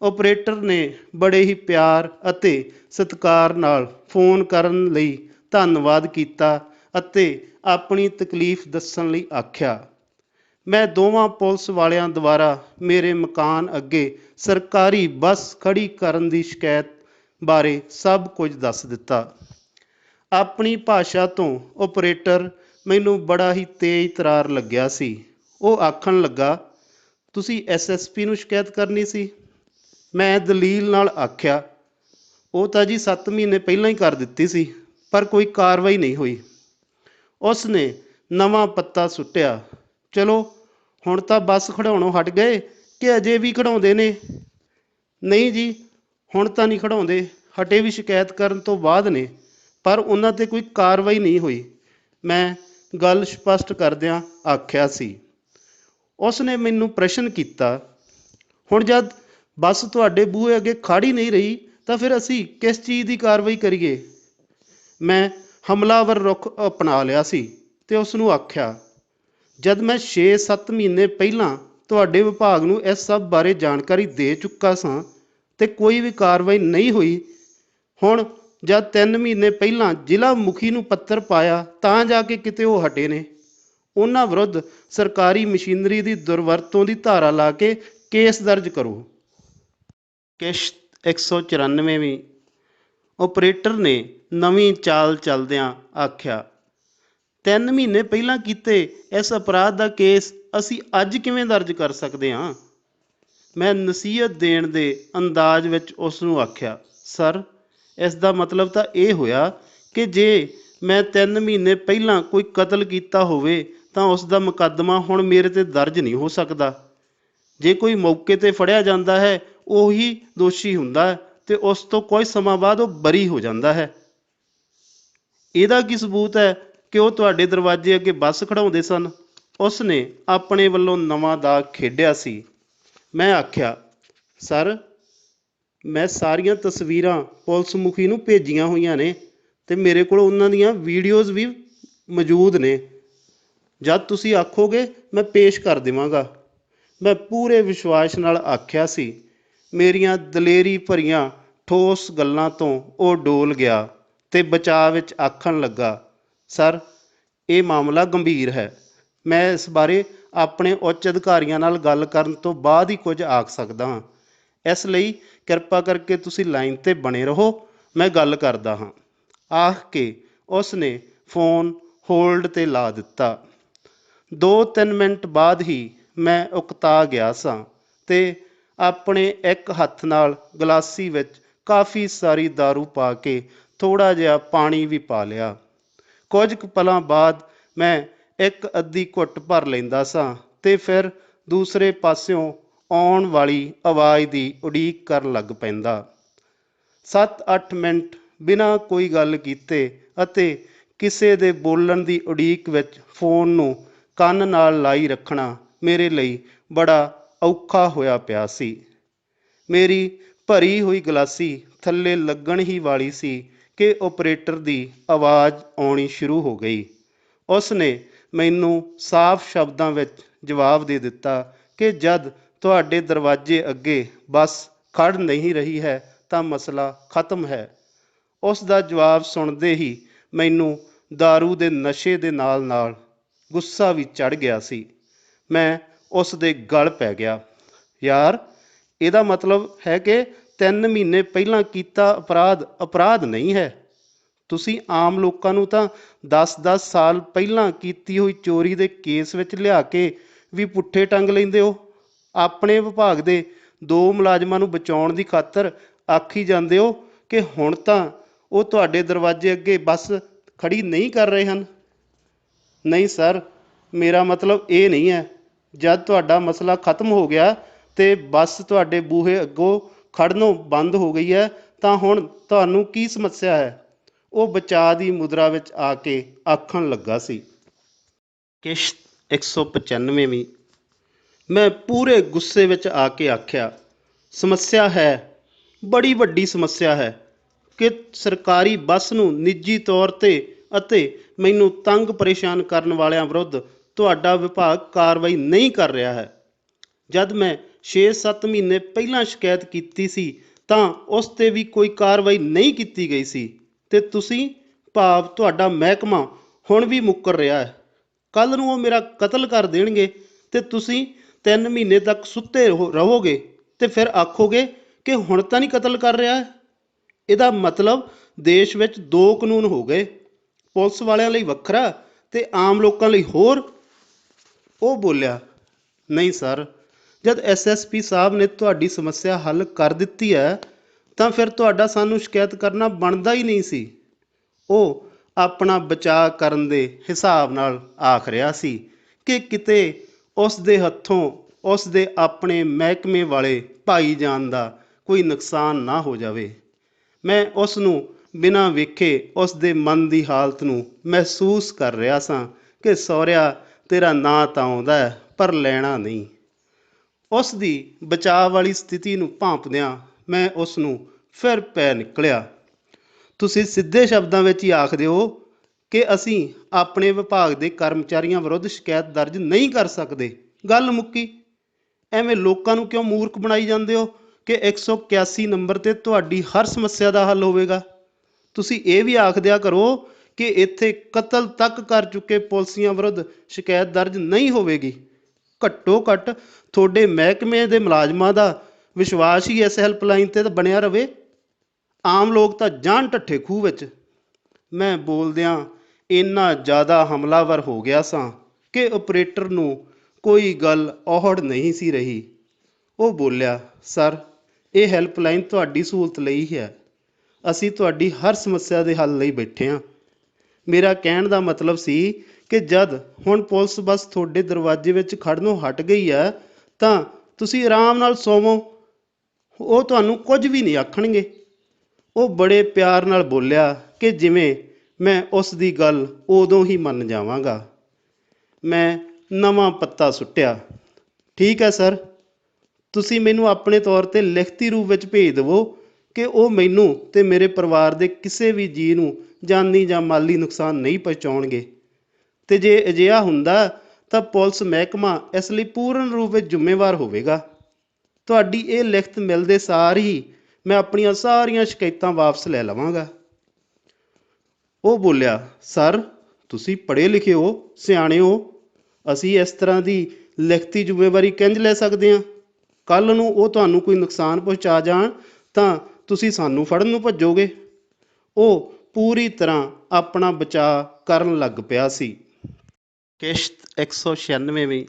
ਓਪਰੇਟਰ ਨੇ ਬੜੇ ਹੀ ਪਿਆਰ ਅਤੇ ਸਤਿਕਾਰ ਨਾਲ ਫੋਨ ਕਰਨ ਲਈ ਧੰਨਵਾਦ ਕੀਤਾ ਅਤੇ ਆਪਣੀ ਤਕਲੀਫ ਦੱਸਣ ਲਈ ਆਖਿਆ। ਮੈਂ ਦੋਵਾਂ ਪੁਲਿਸ ਵਾਲਿਆਂ ਦੁਆਰਾ ਮੇਰੇ ਮਕਾਨ ਅੱਗੇ ਸਰਕਾਰੀ ਬੱਸ ਖੜੀ ਕਰਨ ਦੀ ਸ਼ਿਕਾਇਤ ਬਾਰੇ ਸਭ ਕੁਝ ਦੱਸ ਦਿੱਤਾ। ਆਪਣੀ ਭਾਸ਼ਾ ਤੋਂ ਓਪਰੇਟਰ ਮੈਨੂੰ ਬੜਾ ਹੀ ਤੇਜ਼ ਤਰਾਰ ਲੱਗਿਆ ਸੀ। ਉਹ ਆਖਣ ਲੱਗਾ, ਤੁਸੀਂ SSP ਨੂੰ ਸ਼ਿਕਾਇਤ ਕਰਨੀ ਸੀ? ਮੈਂ ਦਲੀਲ ਨਾਲ ਆਖਿਆ, ਉਹ ਤਾਂ ਜੀ 7 ਮਹੀਨੇ ਪਹਿਲਾਂ ਹੀ ਕਰ ਦਿੱਤੀ ਸੀ, ਪਰ ਕੋਈ ਕਾਰਵਾਈ ਨਹੀਂ ਹੋਈ। ਉਸ ਨੇ ਨਵਾਂ ਪੱਤਾ ਸੁੱਟਿਆ, ਚਲੋ ਹੁਣ ਤਾਂ ਬੱਸ ਖੜਾਉਣੋਂ ਹਟ ਗਏ ਕਿ ਅਜੇ ਵੀ ਖੜਾਉਂਦੇ ਨੇ? ਨਹੀਂ ਜੀ, ਹੁਣ ਤਾਂ ਨਹੀਂ ਖੜਾਉਂਦੇ, ਹਟੇ ਵੀ ਸ਼ਿਕਾਇਤ ਕਰਨ ਤੋਂ ਬਾਅਦ ਨੇ, ਪਰ ਉਹਨਾਂ 'ਤੇ ਕੋਈ ਕਾਰਵਾਈ ਨਹੀਂ ਹੋਈ। ਮੈਂ ਗੱਲ ਸਪਸ਼ਟ ਕਰਦਿਆਂ ਆਖਿਆ ਸੀ। ਉਸ ਨੇ ਮੈਨੂੰ ਪ੍ਰਸ਼ਨ ਕੀਤਾ, ਹੁਣ ਜਦ ਬੱਸ ਤੁਹਾਡੇ ਬੂਹੇ ਅੱਗੇ ਖੜ੍ਹ ਹੀ ਨਹੀਂ ਰਹੀ ਤਾਂ ਫਿਰ ਅਸੀਂ ਕਿਸ ਚੀਜ਼ ਦੀ ਕਾਰਵਾਈ ਕਰੀਏ? ਮੈਂ ਹਮਲਾਵਰ ਰੁਖ ਅਪਣਾ ਲਿਆ ਸੀ ਅਤੇ ਉਸ ਨੂੰ ਆਖਿਆ, ਜਦ ਮੈਂ 6-7 ਮਹੀਨੇ ਪਹਿਲਾਂ ਤੁਹਾਡੇ ਵਿਭਾਗ ਨੂੰ ਇਸ ਸਭ ਬਾਰੇ ਜਾਣਕਾਰੀ ਦੇ ਚੁੱਕਾ ਸਾਂ ਅਤੇ ਕੋਈ ਵੀ ਕਾਰਵਾਈ ਨਹੀਂ ਹੋਈ, ਹੁਣ ਜਦ 3 ਮਹੀਨੇ ਪਹਿਲਾਂ ਜ਼ਿਲ੍ਹਾ ਮੁਖੀ ਨੂੰ ਪੱਤਰ ਪਾਇਆ ਤਾਂ ਜਾ ਕੇ ਕਿਤੇ ਉਹ ਹਟੇ ਨੇ। ਉਹਨਾਂ ਵਿਰੁੱਧ ਸਰਕਾਰੀ ਮਸ਼ੀਨਰੀ ਦੀ ਦੁਰਵਰਤੋਂ ਦੀ ਧਾਰਾ ਲਾ ਕੇ ਕੇਸ ਦਰਜ ਕਰੋ। ਕਿਸ਼ਤ 194ਵੀਂ। ਓਪਰੇਟਰ ਨੇ ਨਵੀਂ ਚਾਲ ਚੱਲਦਿਆਂ ਆਖਿਆ, 3 ਮਹੀਨੇ ਪਹਿਲਾਂ ਕੀਤੇ ਇਸ ਅਪਰਾਧ ਦਾ ਕੇਸ ਅਸੀਂ ਅੱਜ ਕਿਵੇਂ ਦਰਜ ਕਰ ਸਕਦੇ ਹਾਂ? ਮੈਂ ਨਸੀਹਤ ਦੇਣ ਦੇ ਅੰਦਾਜ਼ ਵਿੱਚ ਉਸ ਨੂੰ ਆਖਿਆ, ਸਰ, ਇਸ ਦਾ ਮਤਲਬ ਤਾਂ ਇਹ ਹੋਇਆ ਕਿ ਜੇ ਮੈਂ 3 ਮਹੀਨੇ ਪਹਿਲਾਂ ਕੋਈ ਕਤਲ ਕੀਤਾ ਹੋਵੇ ਤਾਂ ਉਸ ਦਾ ਮੁਕੱਦਮਾ ਹੁਣ ਮੇਰੇ 'ਤੇ ਦਰਜ ਨਹੀਂ ਹੋ ਸਕਦਾ। ਜੇ ਕੋਈ ਮੌਕੇ 'ਤੇ ਫੜਿਆ ਜਾਂਦਾ ਹੈ ਉਹੀ ਦੋਸ਼ੀ ਹੁੰਦਾ ਹੈ ਅਤੇ ਉਸ ਤੋਂ ਕੁਝ ਸਮਾਂ ਬਾਅਦ ਉਹ ਬਰੀ ਹੋ ਜਾਂਦਾ ਹੈ। ਇਹਦਾ ਕੀ ਸਬੂਤ ਹੈ ਕਿ ਉਹ ਤੁਹਾਡੇ ਦਰਵਾਜ਼ੇ ਅੱਗੇ ਬੱਸ ਖੜਾਉਂਦੇ ਸਨ? ਉਸ ਨੇ ਆਪਣੇ ਵੱਲੋਂ ਨਵਾਂ ਦਾਅ ਖੇਡਿਆ ਸੀ। ਮੈਂ ਆਖਿਆ, ਸਰ, ਮੈਂ ਸਾਰੀਆਂ ਤਸਵੀਰਾਂ ਪੁਲਿਸ ਮੁਖੀ ਨੂੰ ਭੇਜੀਆਂ ਹੋਈਆਂ ਨੇ ਅਤੇ ਮੇਰੇ ਕੋਲ ਉਹਨਾਂ ਦੀਆਂ ਵੀਡੀਓਜ਼ ਵੀ ਮੌਜੂਦ ਨੇ। ਜਦ ਤੁਸੀਂ ਆਖੋਗੇ ਮੈਂ ਪੇਸ਼ ਕਰ ਦੇਵਾਂਗਾ। ਮੈਂ ਪੂਰੇ ਵਿਸ਼ਵਾਸ ਨਾਲ ਆਖਿਆ ਸੀ। ਮੇਰੀਆਂ ਦਲੇਰੀ ਭਰੀਆਂ ਠੋਸ ਗੱਲਾਂ ਤੋਂ ਉਹ ਡੋਲ ਗਿਆ ਅਤੇ ਬਚਾਅ ਵਿੱਚ ਆਖਣ ਲੱਗਾ, ਸਰ, ਇਹ ਮਾਮਲਾ ਗੰਭੀਰ ਹੈ। ਮੈਂ ਇਸ ਬਾਰੇ ਆਪਣੇ ਉੱਚ ਅਧਿਕਾਰੀਆਂ ਨਾਲ ਗੱਲ ਕਰਨ ਤੋਂ ਬਾਅਦ ਹੀ ਕੁਝ ਆਖ ਸਕਦਾ ਹਾਂ। ਇਸ ਲਈ ਕਿਰਪਾ ਕਰਕੇ ਤੁਸੀਂ ਲਾਈਨ 'ਤੇ ਬਣੇ ਰਹੋ, ਮੈਂ ਗੱਲ ਕਰਦਾ ਹਾਂ। ਆਖ ਕੇ ਉਸ ਨੇ ਫੋਨ ਹੋਲਡ 'ਤੇ ਲਾ ਦਿੱਤਾ। 2-3 ਮਿੰਟ ਬਾਅਦ ਹੀ ਮੈਂ ਉਕਤਾ ਗਿਆ ਸਾਂ ਅਤੇ ਆਪਣੇ ਇੱਕ ਹੱਥ ਨਾਲ ਗਲਾਸੀ ਵਿੱਚ ਕਾਫੀ ਸਾਰੀ ਦਾਰੂ ਪਾ ਕੇ ਥੋੜ੍ਹਾ ਜਿਹਾ ਪਾਣੀ ਵੀ ਪਾ ਲਿਆ। ਕੁਝ ਕੁ ਪਲਾਂ ਬਾਅਦ ਮੈਂ ਇੱਕ ਅੱਧੀ ਘੁੱਟ ਭਰ ਲੈਂਦਾ ਸਾਂ ਅਤੇ ਫਿਰ ਦੂਸਰੇ ਪਾਸਿਓਂ ਆਉਣ ਵਾਲੀ ਆਵਾਜ਼ ਦੀ ਉਡੀਕ ਕਰਨ ਲੱਗ ਪੈਂਦਾ। 7-8 ਮਿੰਟ ਬਿਨਾਂ ਕੋਈ ਗੱਲ ਕੀਤੇ ਅਤੇ ਕਿਸੇ ਦੇ ਬੋਲਣ ਦੀ ਉਡੀਕ ਵਿੱਚ ਫੋਨ ਨੂੰ ਕੰਨ ਨਾਲ ਲਾਈ ਰੱਖਣਾ ਮੇਰੇ ਲਈ ਬੜਾ ਔਖਾ ਹੋਇਆ ਪਿਆ ਸੀ। ਮੇਰੀ ਭਰੀ ਹੋਈ ਗਲਾਸੀ ਥੱਲੇ ਲੱਗਣ ਹੀ ਵਾਲੀ ਸੀ ਕਿ ਓਪਰੇਟਰ ਦੀ ਆਵਾਜ਼ ਆਉਣੀ ਸ਼ੁਰੂ ਹੋ ਗਈ। ਉਸ ਨੇ ਮੈਨੂੰ ਸਾਫ਼ ਸ਼ਬਦਾਂ ਵਿੱਚ ਜਵਾਬ ਦੇ ਦਿੱਤਾ ਕਿ ਜਦ ਤੁਹਾਡੇ ਦਰਵਾਜ਼ੇ ਅੱਗੇ ਬੱਸ ਖੜ੍ਹ ਨਹੀਂ ਰਹੀ ਹੈ ਤਾਂ ਮਸਲਾ ਖਤਮ ਹੈ। ਉਸ ਦਾ ਜਵਾਬ ਸੁਣਦੇ ਹੀ ਮੈਨੂੰ ਦਾਰੂ ਦੇ ਨਸ਼ੇ ਦੇ ਨਾਲ ਨਾਲ ਗੁੱਸਾ ਵੀ ਚੜ੍ਹ ਗਿਆ ਸੀ। ਮੈਂ ਉਸ ਦੇ ਗਲ ਪੈ ਗਿਆ। ਯਾਰ, ਇਹਦਾ ਮਤਲਬ ਹੈ ਕਿ 3 ਮਹੀਨੇ ਪਹਿਲਾਂ ਕੀਤਾ ਅਪਰਾਧ ਨਹੀਂ ਹੈ। ਤੁਸੀਂ ਆਮ ਲੋਕਾਂ ਨੂੰ ਤਾਂ 10-10 ਸਾਲ ਪਹਿਲਾਂ ਕੀਤੀ ਹੋਈ ਚੋਰੀ ਦੇ ਕੇਸ ਵਿੱਚ ਲਿਆ ਕੇ ਵੀ ਪੁੱਠੇ ਟੰਗ ਲੈਂਦੇ ਹੋ। ਆਪਣੇ ਵਿਭਾਗ ਦੇ 2 ਮੁਲਾਜ਼ਮਾਂ ਨੂੰ ਬਚਾਉਣ ਦੀ ਖਾਤਰ ਆਖੀ ਜਾਂਦੇ ਹੋ ਕਿ ਹੁਣ ਤਾਂ ਉਹ ਤੁਹਾਡੇ ਦਰਵਾਜ਼ੇ ਅੱਗੇ ਬੱਸ ਖੜ੍ਹੀ ਨਹੀਂ ਕਰ ਰਹੇ ਹਨ। ਨਹੀਂ ਸਰ, ਮੇਰਾ ਮਤਲਬ ਇਹ ਨਹੀਂ ਹੈ। ਜਦ ਤੁਹਾਡਾ ਮਸਲਾ ਖਤਮ ਹੋ ਗਿਆ ਅਤੇ ਬੱਸ ਤੁਹਾਡੇ ਬੂਹੇ ਅੱਗੋਂ ਖੜ੍ਹਨੋਂ ਬੰਦ ਹੋ ਗਈ ਹੈ ਤਾਂ ਹੁਣ ਤੁਹਾਨੂੰ ਕੀ ਸਮੱਸਿਆ ਹੈ? ਉਹ ਬਚਾਅ ਦੀ ਮੁਦਰਾ ਵਿੱਚ ਆ ਕੇ ਆਖਣ ਲੱਗਾ ਸੀ। ਕਿਸ਼ਤ 195ਵੀਂ। ਮੈਂ ਪੂਰੇ ਗੁੱਸੇ ਵਿੱਚ ਆ ਕੇ ਆਖਿਆ, ਸਮੱਸਿਆ ਹੈ, ਬੜੀ ਵੱਡੀ ਸਮੱਸਿਆ ਹੈ ਕਿ ਸਰਕਾਰੀ ਬੱਸ ਨੂੰ ਨਿੱਜੀ ਤੌਰ 'ਤੇ ਅਤੇ ਮੈਨੂੰ ਤੰਗ ਪਰੇਸ਼ਾਨ ਕਰਨ ਵਾਲਿਆਂ ਵਿਰੁੱਧ ਤੁਹਾਡਾ ਵਿਭਾਗ ਕਾਰਵਾਈ ਨਹੀਂ ਕਰ ਰਿਹਾ ਹੈ। ਜਦ ਮੈਂ 6-7 ਮਹੀਨੇ ਪਹਿਲਾਂ ਸ਼ਿਕਾਇਤ ਕੀਤੀ ਸੀ ਤਾਂ ਉਸ 'ਤੇ ਵੀ ਕੋਈ ਕਾਰਵਾਈ ਨਹੀਂ ਕੀਤੀ ਗਈ ਸੀ ਅਤੇ ਤੁਸੀਂ, ਭਾਵ ਤੁਹਾਡਾ ਮਹਿਕਮਾ, ਹੁਣ ਵੀ ਮੁੱਕਰ ਰਿਹਾ ਹੈ। ਕੱਲ੍ਹ ਨੂੰ ਉਹ ਮੇਰਾ ਕਤਲ ਕਰ ਦੇਣਗੇ ਅਤੇ ਤੁਸੀਂ 3 ਮਹੀਨੇ ਤੱਕ ਸੁੱਤੇ ਰਹੋਗੇ ਅਤੇ ਫਿਰ ਆਖੋਗੇ ਕਿ ਹੁਣ ਤਾਂ ਨਹੀਂ ਕਤਲ ਕਰ ਰਿਹਾ ਹੈ। ਇਹਦਾ ਮਤਲਬ ਦੇਸ਼ ਵਿੱਚ 2 ਕਾਨੂੰਨ ਹੋ ਗਏ, ਪੁਲਿਸ ਵਾਲਿਆਂ ਲਈ ਵੱਖਰਾ ਅਤੇ ਆਮ ਲੋਕਾਂ ਲਈ ਹੋਰ। ਉਹ ਬੋਲਿਆ, ਨਹੀਂ ਸਰ, ਜਦ SSP ਸਾਹਿਬ ਨੇ ਤੁਹਾਡੀ ਸਮੱਸਿਆ ਹੱਲ ਕਰ ਦਿੱਤੀ ਹੈ ਤਾਂ ਫਿਰ ਤੁਹਾਡਾ ਸਾਨੂੰ ਸ਼ਿਕਾਇਤ ਕਰਨਾ ਬਣਦਾ ਹੀ ਨਹੀਂ ਸੀ। ਉਹ ਆਪਣਾ ਬਚਾਅ ਕਰਨ ਦੇ ਹਿਸਾਬ ਨਾਲ ਆਖ ਰਿਹਾ ਸੀ ਕਿ ਕਿਤੇ ਉਸ ਦੇ ਹੱਥੋਂ ਉਸ ਦੇ ਆਪਣੇ ਮਹਿਕਮੇ ਵਾਲੇ ਭਾਈਜਾਨ ਦਾ ਕੋਈ ਨੁਕਸਾਨ ਨਾ ਹੋ ਜਾਵੇ। ਮੈਂ ਉਸ ਨੂੰ ਬਿਨਾਂ ਵੇਖੇ ਉਸ ਦੇ ਮਨ ਦੀ ਹਾਲਤ ਨੂੰ ਮਹਿਸੂਸ ਕਰ ਰਿਹਾ ਸਾਂ ਕਿ ਸਹੁਰਿਆ, ਤੇਰਾ ਨਾਂ ਤਾਂ ਆਉਂਦਾ ਹੈ ਪਰ ਲੈਣਾ ਨਹੀਂ। ਉਸ ਦੀ ਬਚਾਅ ਵਾਲੀ ਸਥਿਤੀ ਨੂੰ ਭਾਂਪਦਿਆਂ ਮੈਂ ਉਸ ਨੂੰ ਫਿਰ ਪੈ ਨਿਕਲਿਆ। ਤੁਸੀਂ ਸਿੱਧੇ ਸ਼ਬਦਾਂ ਵਿੱਚ ਹੀ ਆਖਦੇ ਹੋ ਕਿ ਅਸੀਂ ਆਪਣੇ ਵਿਭਾਗ ਦੇ ਕਰਮਚਾਰੀਆਂ ਵਿਰੁੱਧ ਸ਼ਿਕਾਇਤ ਦਰਜ ਨਹੀਂ ਕਰ ਸਕਦੇ। ਗੱਲ ਮੁੱਕੀ। ਐਵੇਂ ਲੋਕਾਂ ਨੂੰ ਕਿਉਂ ਮੂਰਖ ਬਣਾਈ ਜਾਂਦੇ ਹੋ ਕਿ 181 ਨੰਬਰ 'ਤੇ ਤੁਹਾਡੀ ਹਰ ਸਮੱਸਿਆ ਦਾ ਹੱਲ ਹੋਵੇਗਾ। ਤੁਸੀਂ ਇਹ ਵੀ ਆਖ ਦਿਆ ਕਰੋ ਕਿ ਇੱਥੇ ਕਤਲ ਤੱਕ ਕਰ ਚੁੱਕੇ ਪੁਲਿਸੀਆਂ ਵਿਰੁੱਧ ਸ਼ਿਕਾਇਤ ਦਰਜ ਨਹੀਂ ਹੋਵੇਗੀ। ਘੱਟੋ ਘੱਟ ਤੁਹਾਡੇ ਮਹਿਕਮੇ ਦੇ ਮੁਲਾਜ਼ਮਾਂ ਦਾ ਵਿਸ਼ਵਾਸ ਹੀ ਇਸ ਹੈਲਪਲਾਈਨ 'ਤੇ ਤਾਂ ਬਣਿਆ ਰਹੇ। ਆਮ ਲੋਕ ਤਾਂ ਜਾਣ ਢੱਠੇ ਖੂਹ ਵਿੱਚ। ਮੈਂ ਬੋਲਦਿਆਂ ਇੰਨਾ ਜ਼ਿਆਦਾ ਹਮਲਾਵਰ ਹੋ ਗਿਆ ਸਾਂ ਕਿ ਓਪਰੇਟਰ ਨੂੰ ਕੋਈ ਗੱਲ ਔਹੜ ਨਹੀਂ ਸੀ ਰਹੀ। ਉਹ ਬੋਲਿਆ, ਸਰ, ਇਹ ਹੈਲਪਲਾਈਨ ਤੁਹਾਡੀ ਸਹੂਲਤ ਲਈ ਹੈ। ਅਸੀਂ ਤੁਹਾਡੀ ਹਰ ਸਮੱਸਿਆ ਦੇ ਹੱਲ ਲਈ ਬੈਠੇ ਹਾਂ। ਮੇਰਾ ਕਹਿਣ ਦਾ ਮਤਲਬ ਸੀ ਕਿ ਜਦ ਹੁਣ ਪੁਲਿਸ ਬਸ ਤੁਹਾਡੇ ਦਰਵਾਜ਼ੇ ਵਿੱਚ ਖੜ੍ਹਨੋਂ ਹਟ ਗਈ ਹੈ ਤਾਂ ਤੁਸੀਂ ਆਰਾਮ ਨਾਲ ਸੋਵੋ। ਉਹ ਤੁਹਾਨੂੰ ਕੁਝ ਵੀ ਨਹੀਂ ਆਖਣਗੇ। ਉਹ ਬੜੇ ਪਿਆਰ ਨਾਲ ਬੋਲਿਆ ਕਿ ਜਿਵੇਂ ਮੈਂ ਉਸ ਦੀ ਗੱਲ ਉਦੋਂ ਹੀ ਮੰਨ ਜਾਵਾਂਗਾ। ਮੈਂ ਨਵਾਂ ਪੱਤਾ ਸੁੱਟਿਆ। ਠੀਕ ਹੈ ਸਰ, ਤੁਸੀਂ ਮੈਨੂੰ ਆਪਣੇ ਤੌਰ 'ਤੇ ਲਿਖਤੀ ਰੂਪ ਵਿੱਚ ਭੇਜ ਦੇਵੋ ਕਿ ਉਹ ਮੈਨੂੰ ਅਤੇ ਮੇਰੇ ਪਰਿਵਾਰ ਦੇ ਕਿਸੇ ਵੀ ਜੀਅ ਨੂੰ ਜਾਨੀ ਜਾਂ ਮਾਲੀ ਨੁਕਸਾਨ ਨਹੀਂ ਪਹੁੰਚਾਉਣਗੇ। ਅਤੇ ਜੇ ਅਜਿਹਾ ਹੁੰਦਾ ਤਾਂ ਪੁਲਿਸ ਮਹਿਕਮਾ ਇਸ ਲਈ ਪੂਰਨ ਰੂਪ ਵਿੱਚ ਜ਼ਿੰਮੇਵਾਰ ਹੋਵੇਗਾ। ਤੁਹਾਡੀ ਇਹ ਲਿਖਤ ਮਿਲਦੇ ਸਾਰ ਹੀ ਮੈਂ ਆਪਣੀਆਂ ਸਾਰੀਆਂ ਸ਼ਿਕਾਇਤਾਂ ਵਾਪਸ ਲੈ ਲਵਾਂਗਾ। ਉਹ ਬੋਲਿਆ, ਸਰ, ਤੁਸੀਂ ਪੜ੍ਹੇ ਲਿਖੇ ਹੋ, ਸਿਆਣੇ ਹੋ। ਅਸੀਂ ਇਸ ਤਰ੍ਹਾਂ ਦੀ ਲਿਖਤੀ ਜ਼ਿੰਮੇਵਾਰੀ ਕਿੰਝ ਲੈ ਸਕਦੇ ਹਾਂ? ਕੱਲ੍ਹ ਨੂੰ ਉਹ ਤੁਹਾਨੂੰ ਕੋਈ ਨੁਕਸਾਨ ਪਹੁੰਚਾ ਜਾਣ ਤਾਂ ਤੁਸੀਂ ਸਾਨੂੰ ਫੜਨ ਨੂੰ ਭੱਜੋਗੇ। ਉਹ ਪੂਰੀ ਤਰ੍ਹਾਂ ਆਪਣਾ ਬਚਾਅ ਕਰਨ ਲੱਗ ਪਿਆ ਸੀ। ਕਿਸ਼ਤ 196ਵੀਂ।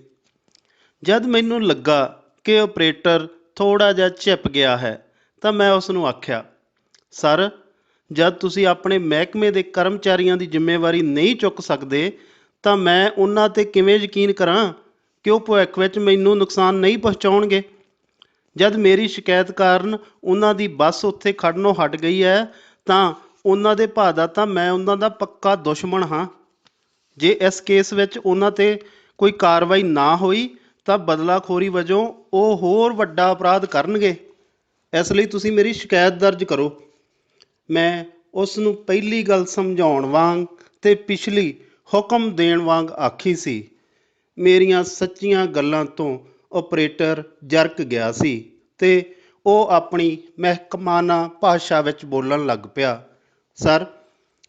ਜਦ ਮੈਨੂੰ ਲੱਗਾ ਕਿ ਆਪਰੇਟਰ ਥੋੜ੍ਹਾ ਜਿਹਾ ਝਿਪ ਗਿਆ ਹੈ ਤਾਂ ਮੈਂ ਉਸ ਨੂੰ ਆਖਿਆ, ਸਰ, ਜਦ ਤੁਸੀਂ ਆਪਣੇ ਮਹਿਕਮੇ ਦੇ ਕਰਮਚਾਰੀਆਂ ਦੀ ਜ਼ਿੰਮੇਵਾਰੀ ਨਹੀਂ ਚੁੱਕ ਸਕਦੇ ਤਾਂ ਮੈਂ ਉਹਨਾਂ 'ਤੇ ਕਿਵੇਂ ਯਕੀਨ ਕਰਾਂ ਕਿ ਉਹ ਭਵਿੱਖ ਵਿੱਚ ਮੈਨੂੰ ਨੁਕਸਾਨ ਨਹੀਂ ਪਹੁੰਚਾਉਣਗੇ। ਜਦ ਮੇਰੀ ਸ਼ਿਕਾਇਤ ਕਾਰਨ ਉਹਨਾਂ ਦੀ ਬੱਸ ਉੱਥੇ ਖੜ੍ਹਨੋਂ ਹਟ ਗਈ ਹੈ ਤਾਂ ਉਹਨਾਂ ਦੇ ਭਾਅ ਦਾ ਤਾਂ ਮੈਂ ਉਹਨਾਂ ਦਾ ਪੱਕਾ ਦੁਸ਼ਮਣ ਹਾਂ। ਜੇ ਇਸ ਕੇਸ ਵਿੱਚ ਉਹਨਾਂ 'ਤੇ ਕੋਈ ਕਾਰਵਾਈ ਨਾ ਹੋਈ ਤਾਂ ਬਦਲਾਖੋਰੀ ਵਜੋਂ ਉਹ ਹੋਰ ਵੱਡਾ ਅਪਰਾਧ ਕਰਨਗੇ। ਇਸ ਲਈ ਤੁਸੀਂ ਮੇਰੀ ਸ਼ਿਕਾਇਤ ਦਰਜ ਕਰੋ। ਮੈਂ ਉਸ ਨੂੰ ਪਹਿਲੀ ਗੱਲ ਸਮਝਾਉਣ ਵਾਂਗ ਅਤੇ ਪਿਛਲੀ ਹੁਕਮ ਦੇਣ ਵਾਂਗ ਆਖੀ ਸੀ। ਮੇਰੀਆਂ ਸੱਚੀਆਂ ਗੱਲਾਂ ਤੋਂ ਆਪਰੇਟਰ ਜਰਕ ਗਿਆ ਸੀ ਅਤੇ ਉਹ ਆਪਣੀ ਮਹਿਕਮਾਨਾ ਭਾਸ਼ਾ ਵਿੱਚ ਬੋਲਣ ਲੱਗ ਪਿਆ। ਸਰ,